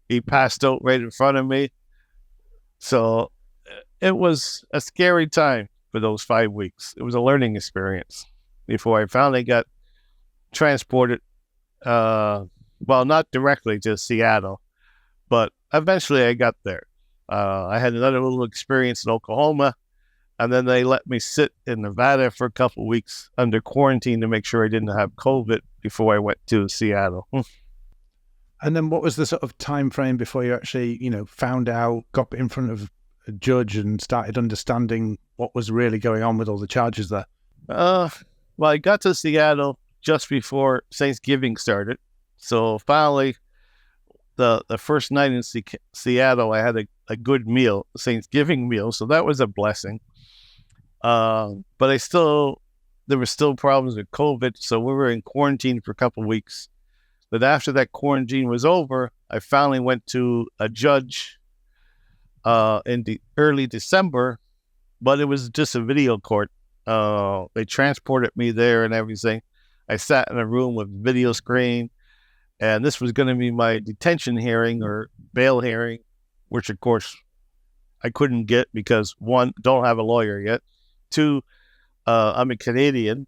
He passed out right in front of me. So it was a scary time for those 5 weeks. It was a learning experience before I finally got transported, well, not directly to Seattle, but eventually I got there. I had another little experience in Oklahoma, and then they let me sit in Nevada for a couple of weeks under quarantine to make sure I didn't have COVID before I went to Seattle. And then what was the sort of time frame before you actually, found out, got in front of a judge and started understanding what was really going on with all the charges there? Well, I got to Seattle just before Thanksgiving started. So finally, the first night in Seattle, I had a good meal, a Thanksgiving meal. So that was a blessing. But there were still problems with COVID. So we were in quarantine for a couple of weeks. But after that quarantine was over, I finally went to a judge in the early December, but it was just a video court. They transported me there and everything. I sat in a room with video screen, and this was going to be my detention hearing or bail hearing, which of course I couldn't get because one, don't have a lawyer yet. Two, I'm a Canadian.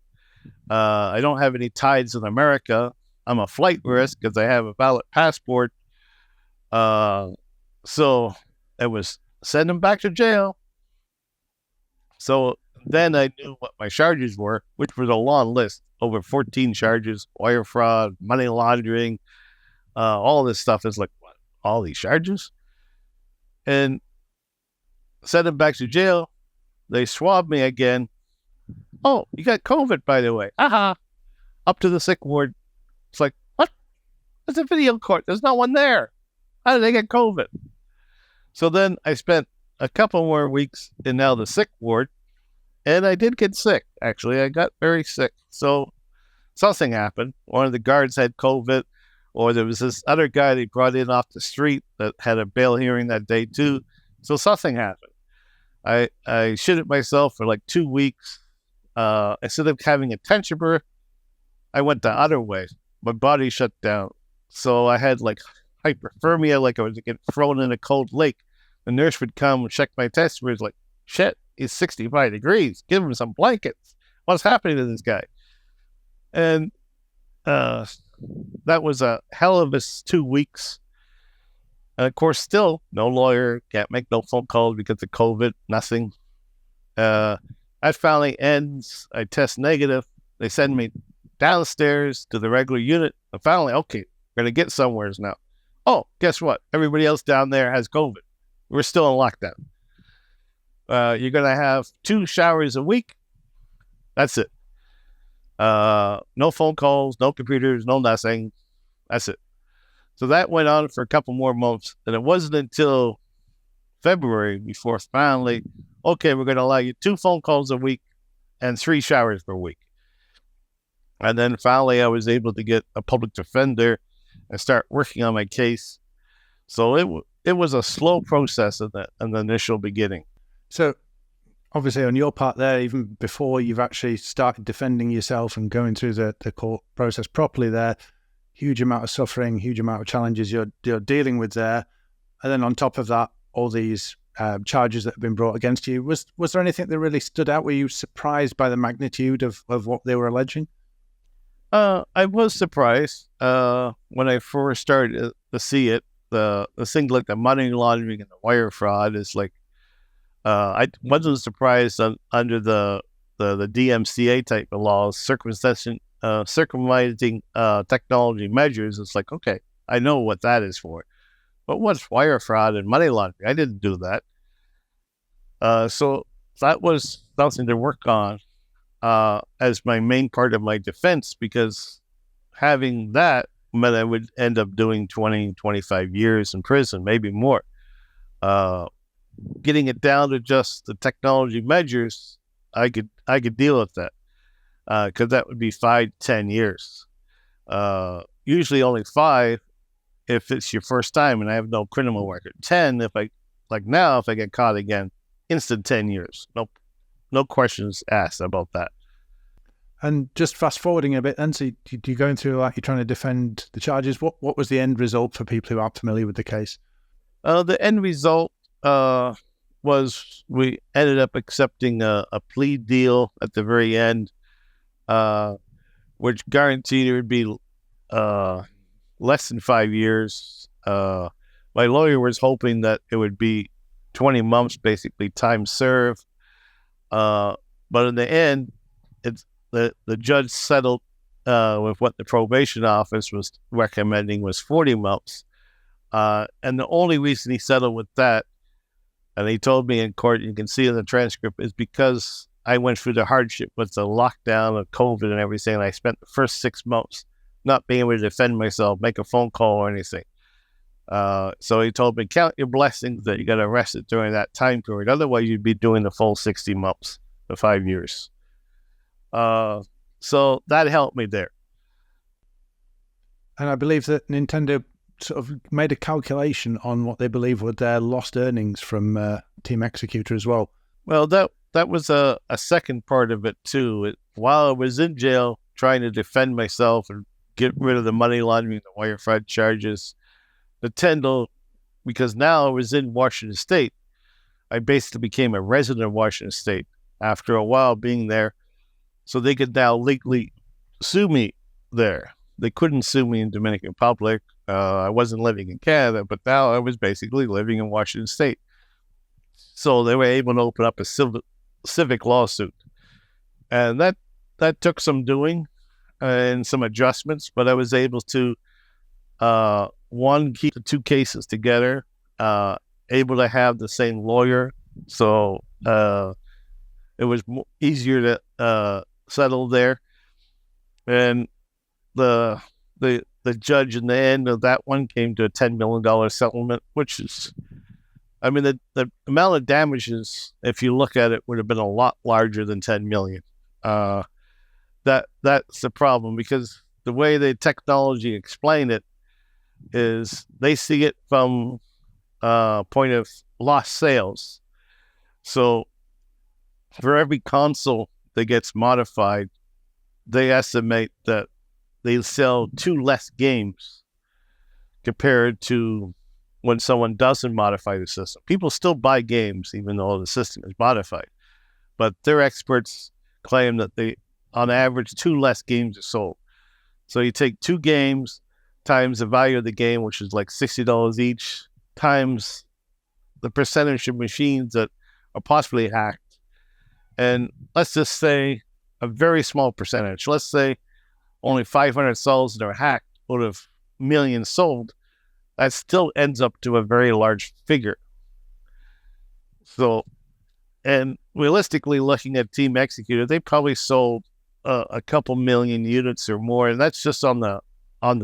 I don't have any ties in America. I'm a flight risk because I have a valid passport. So it was send him back to jail. So then I knew what my charges were, which was a long list, over 14 charges, wire fraud, money laundering, all this stuff. Is like, what, all these charges? And sent him back to jail. They swabbed me again. Oh, you got COVID, by the way. Aha. Up to the sick ward. It's like, what? It's a video court. There's no one there. How did they get COVID? So then I spent a couple more weeks in now the sick ward, and I did get sick, actually. I got very sick. So something happened. One of the guards had COVID, or there was this other guy they brought in off the street that had a bail hearing that day too. So something happened. I shitted myself for like 2 weeks. Instead of having a temperature, I went the other way. My body shut down. So I had like hyperthermia, like I was getting thrown in a cold lake. The nurse would come and check my temperature. Like, shit, it's 65 degrees. Give him some blankets. What's happening to this guy? And that was a hell of a 2 weeks. And of course, still no lawyer, can't make no phone calls because of COVID, nothing. That finally ends. I test negative. They send me downstairs to the regular unit. And finally, okay, we're going to get somewhere now. Oh, guess what? Everybody else down there has COVID. We're still in lockdown. You're going to have 2 showers a week. That's it. No phone calls, no computers, no nothing. That's it. So that went on for a couple more months. And it wasn't until February before finally, okay, we're going to allow you 2 phone calls a week and 3 showers per week. And then finally, I was able to get a public defender and start working on my case. So it was a slow process in the initial beginning. So obviously on your part there, even before you've actually started defending yourself and going through the court process properly there, huge amount of suffering, huge amount of challenges you're dealing with there. And then on top of that, all these charges that have been brought against you. Was there anything that really stood out? Were you surprised by the magnitude of what they were alleging? I was surprised when I first started to see it. The things like the money laundering and the wire fraud is like, I wasn't surprised under the DMCA type of laws, circumventing technology measures. It's like, okay, I know what that is for. But what's wire fraud and money laundering? I didn't do that. So that was something to work on as my main part of my defense, because having that meant I would end up doing 20, 25 years in prison, maybe more. Getting it down to just the technology measures, I could deal with that, because that would be 5, 10 years. Usually only 5 if it's your first time and I have no criminal record. 10 if I get caught again, instant 10 years. No questions asked about that. And just fast forwarding a bit then, so you're going through that, you're trying to defend the charges. What was the end result for people who aren't familiar with the case? The end result was we ended up accepting a plea deal at the very end, which guaranteed it would be less than 5 years. My lawyer was hoping that it would be 20 months, basically time served. But in the end, the judge settled with what the probation office was recommending was 40 months. And the only reason he settled with that, And he told me in court, you can see in the transcript, is because I went through the hardship with the lockdown of COVID and everything. And I spent the first 6 months not being able to defend myself, make a phone call or anything. So he told me, count your blessings that you got arrested during that time period. Otherwise, you'd be doing the full 60 months, the 5 years. So that helped me there. And I believe that Nintendo sort of made a calculation on what they believe were their lost earnings from Team Xecuter as well. Well, that was a second part of it too. While I was in jail trying to defend myself and get rid of the money laundering, the wire fraud charges, Nintendo, because now I was in Washington State, I basically became a resident of Washington State after a while being there. So they could now legally sue me there. They couldn't sue me in Dominican Republic. I wasn't living in Canada, but now I was basically living in Washington State. So they were able to open up a civic lawsuit. And that took some doing and some adjustments, but I was able to, keep the two cases together, able to have the same lawyer. So it was easier to settle there. And the judge in the end of that one came to a $10 million settlement, which is, I mean, the amount of damages, if you look at it, would have been a lot larger than 10 million. That's the problem, because the way the technology explain it is they see it from point of lost sales. So for every console that gets modified, they estimate that they sell 2 less games compared to when someone doesn't modify the system. People still buy games even though the system is modified, but their experts claim that they, on average, 2 less games are sold. So you take 2 games times the value of the game, which is like $60 each, times the percentage of machines that are possibly hacked. And let's just say a very small percentage. Let's say only 500,000 are hacked out of millions sold. That still ends up to a very large figure. So, and realistically, looking at Team Xecuter, they probably sold a couple million units or more, and that's just on the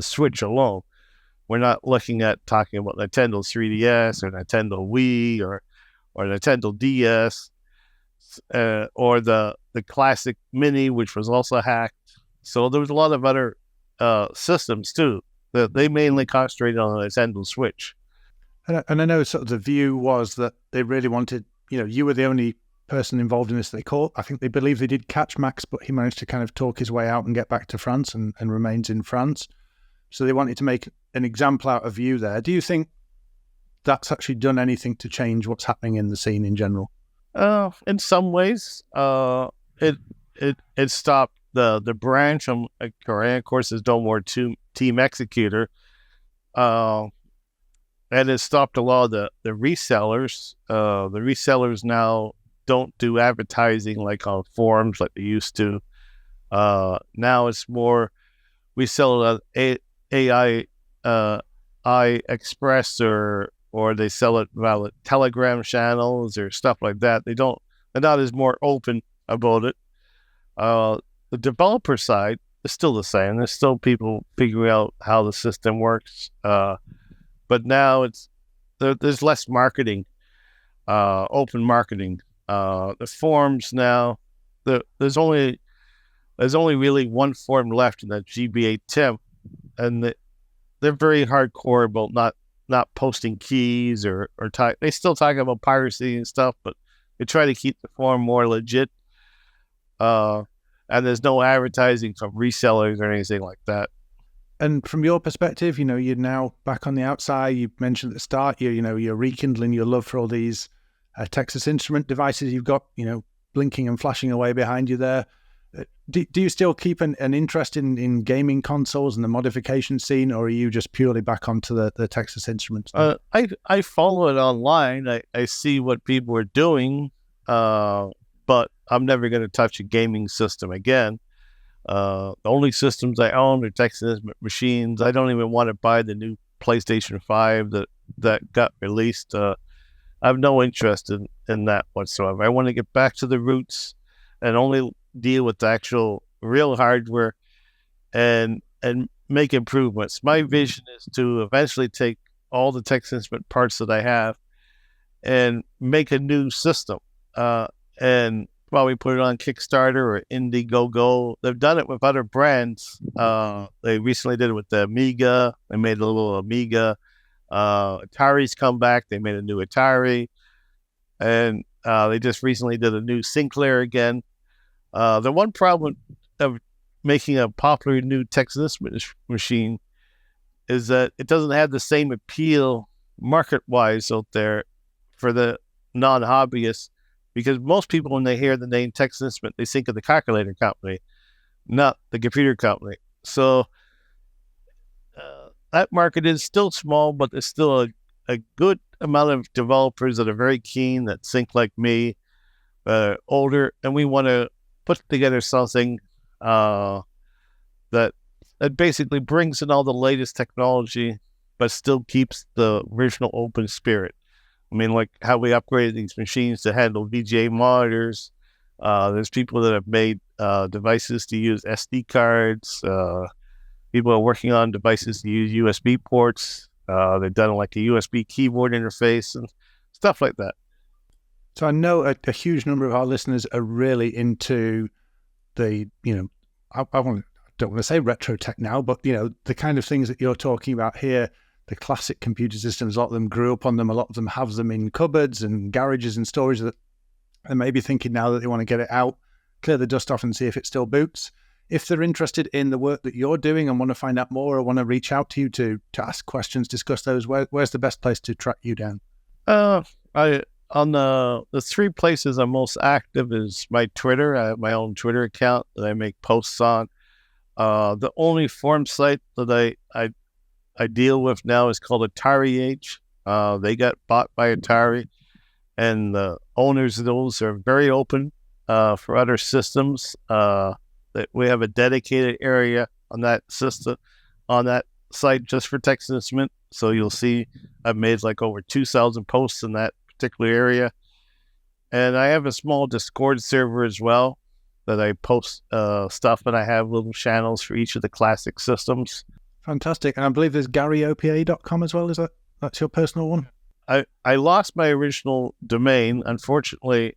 Switch alone. We're not looking at talking about Nintendo 3DS or Nintendo Wii or Nintendo DS or the classic Mini, which was also hacked. So there was a lot of other systems too that they mainly concentrated on the Nintendo Switch. And I know sort of the view was that they really wanted, you were the only person involved in this they caught. I think they believe they did catch Max, but he managed to kind of talk his way out and get back to France and remains in France. So they wanted to make an example out of you there. Do you think that's actually done anything to change what's happening in the scene in general? In some ways, it stopped the branch from Korea. Of course, there's no more Team Xecuter, and it stopped a lot of the resellers. The resellers now don't do advertising like on forums like they used to. Now it's more we sell it AI Express or they sell it via Telegram channels or stuff like that. They're not as more open about it. The developer side is still the same. There's still people figuring out how the system works. But now there's less marketing, open marketing. The forums now, there's only really one forum left, in that GBA Tim, and they're very hardcore about not posting keys or talk. They still talk about piracy and stuff, but they try to keep the forum more legit. And there's no advertising from resellers or anything like that. And from your perspective, you're now back on the outside. You mentioned at the start, you're rekindling your love for all these Texas Instrument devices you've got, blinking and flashing away behind you there. Do you still keep an interest in gaming consoles and the modification scene, or are you just purely back onto the Texas Instruments? I follow it online. I see what people are doing, but I'm never going to touch a gaming system again. The only systems I own are Texas machines. I don't even want to buy the new PlayStation 5 that got released. I have no interest in that whatsoever. I want to get back to the roots and only deal with the actual real hardware and make improvements. My vision is to eventually take all the Texas Instrument parts that I have and make a new system. And probably put it on Kickstarter or Indiegogo. They've done it with other brands. They recently did it with the Amiga. They made a little Amiga. Atari's come back. They made a new Atari. And they just recently did a new Sinclair again. The one problem of making a popular new Texas Instruments machine is that it doesn't have the same appeal market-wise out there for the non-hobbyists, because most people, when they hear the name Texas Instrument, they think of the calculator company, not the computer company. So that market is still small, but there's still a good amount of developers that are very keen, that think like me, older, and we want to put together something that basically brings in all the latest technology, but still keeps the original open spirit. I mean, like how we upgraded these machines to handle VGA monitors. There's people that have made devices to use SD cards. People are working on devices to use USB ports. They've done like a USB keyboard interface and stuff like that. So I know a huge number of our listeners are really into the, I don't want to say retro tech now, but, the kind of things that you're talking about here, the classic computer systems, a lot of them grew up on them. A lot of them have them in cupboards and garages and storage that they may be thinking now that they want to get it out, clear the dust off and see if it still boots. If they're interested in the work that you're doing and want to find out more or want to reach out to you to ask questions, discuss those, where's the best place to track you down? On the three places I'm most active is my Twitter. I have my own Twitter account that I make posts on. The only forum site that I deal with now is called Atari Age. They got bought by Atari, and the owners of those are very open for other systems. That we have a dedicated area on that system, on that site, just for Texas Instrument. So you'll see I've made like over 2,000 posts in that particular area, and I have a small Discord server as well that I post stuff, and I have little channels for each of the classic systems. Fantastic. And I believe there's GaryOPA.com as well. That's your personal one? I lost my original domain. Unfortunately,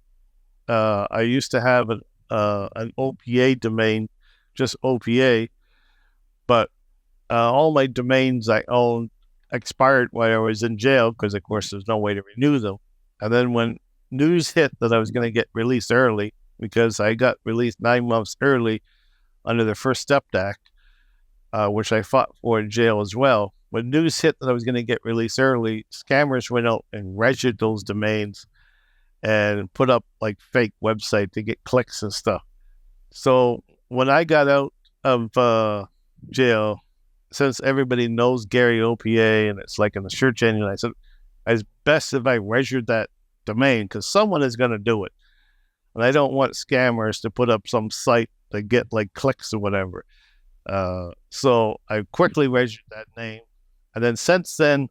I used to have an OPA domain, just OPA, but all my domains I owned expired while I was in jail, because of course there's no way to renew them. And then when news hit that I was going to get released early, because I got released 9 months early under the First Step Act, which I fought for in jail as well. When news hit that I was going to get released early, scammers went out and registered those domains and put up like fake website to get clicks and stuff. So when I got out of jail, since everybody knows Gary OPA and it's like in the search engine, I said, it's best if I registered that domain, because someone is going to do it. And I don't want scammers to put up some site to get like clicks or whatever. So I quickly registered that name. And then since then,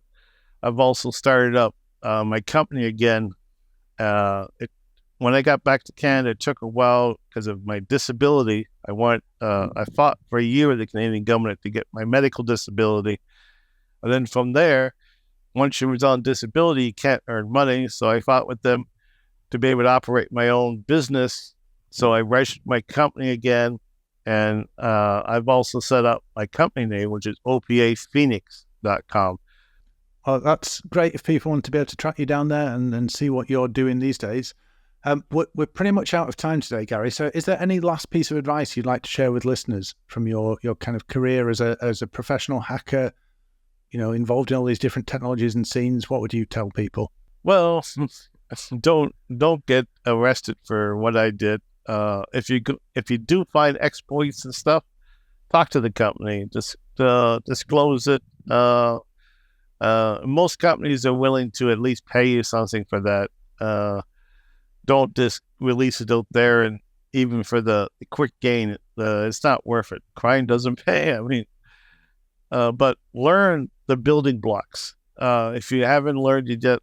I've also started up my company again. When I got back to Canada, it took a while because of my disability. I fought for a year with the Canadian government to get my medical disability. And then from there, once you was on disability, you can't earn money. So I fought with them to be able to operate my own business. So I registered my company again. And I've also set up my company name, which is opaphoenix.com. Well, that's great if people want to be able to track you down there and see what you're doing these days. We're pretty much out of time today, Gary. So is there any last piece of advice you'd like to share with listeners from your kind of career as a professional hacker, involved in all these different technologies and scenes? What would you tell people? Well, don't get arrested for what I did. If you do find exploits and stuff, talk to the company. Just disclose it. Most companies are willing to at least pay you something for that. Don't just release it out there, and even for the quick gain, it's not worth it. Crime doesn't pay. I mean, but learn the building blocks. If you haven't learned, you just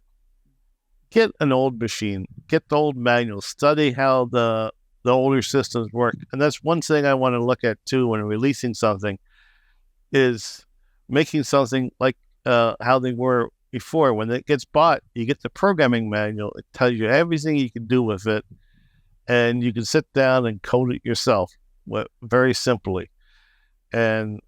get an old machine, get the old manual, study how the older systems work. And that's one thing I want to look at too when releasing something, is making something like how they were before. When it gets bought, you get the programming manual. It tells you everything you can do with it, and you can sit down and code it yourself very simply. And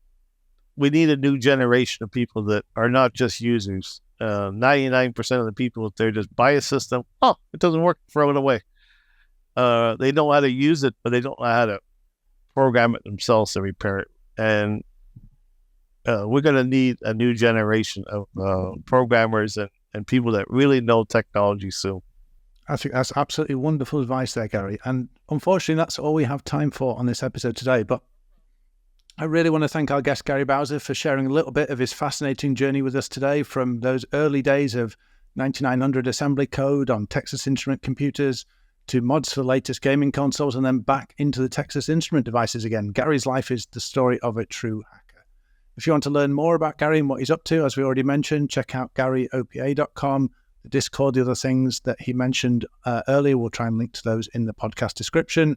we need a new generation of people that are not just users. 99% of the people, if they just buy a system, it doesn't work, throw it away. They know how to use it, but they don't know how to program it themselves to repair it. And we're going to need a new generation of programmers and people that really know technology soon. I think that's absolutely wonderful advice there, Gary. And unfortunately, that's all we have time for on this episode today. But I really want to thank our guest, Gary Bowser, for sharing a little bit of his fascinating journey with us today, from those early days of 9900 assembly code on Texas Instrument computers to mods for the latest gaming consoles, and then back into the Texas Instrument devices again. Gary's life is the story of a true hacker. If you want to learn more about Gary and what he's up to, as we already mentioned, check out GaryOPA.com, the Discord, the other things that he mentioned earlier. We'll try and link to those in the podcast description.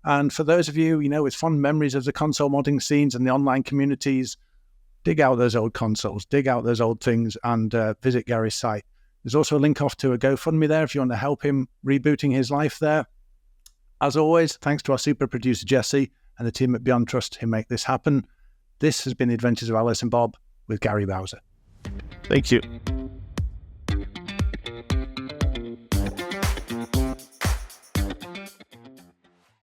And for those of you, with fond memories of the console modding scenes and the online communities, dig out those old consoles, dig out those old things, and visit Gary's site. There's also a link off to a GoFundMe there if you want to help him rebooting his life there. As always, thanks to our super producer, Jesse, and the team at BeyondTrust who make this happen. This has been The Adventures of Alice and Bob with Gary Bowser. Thank you.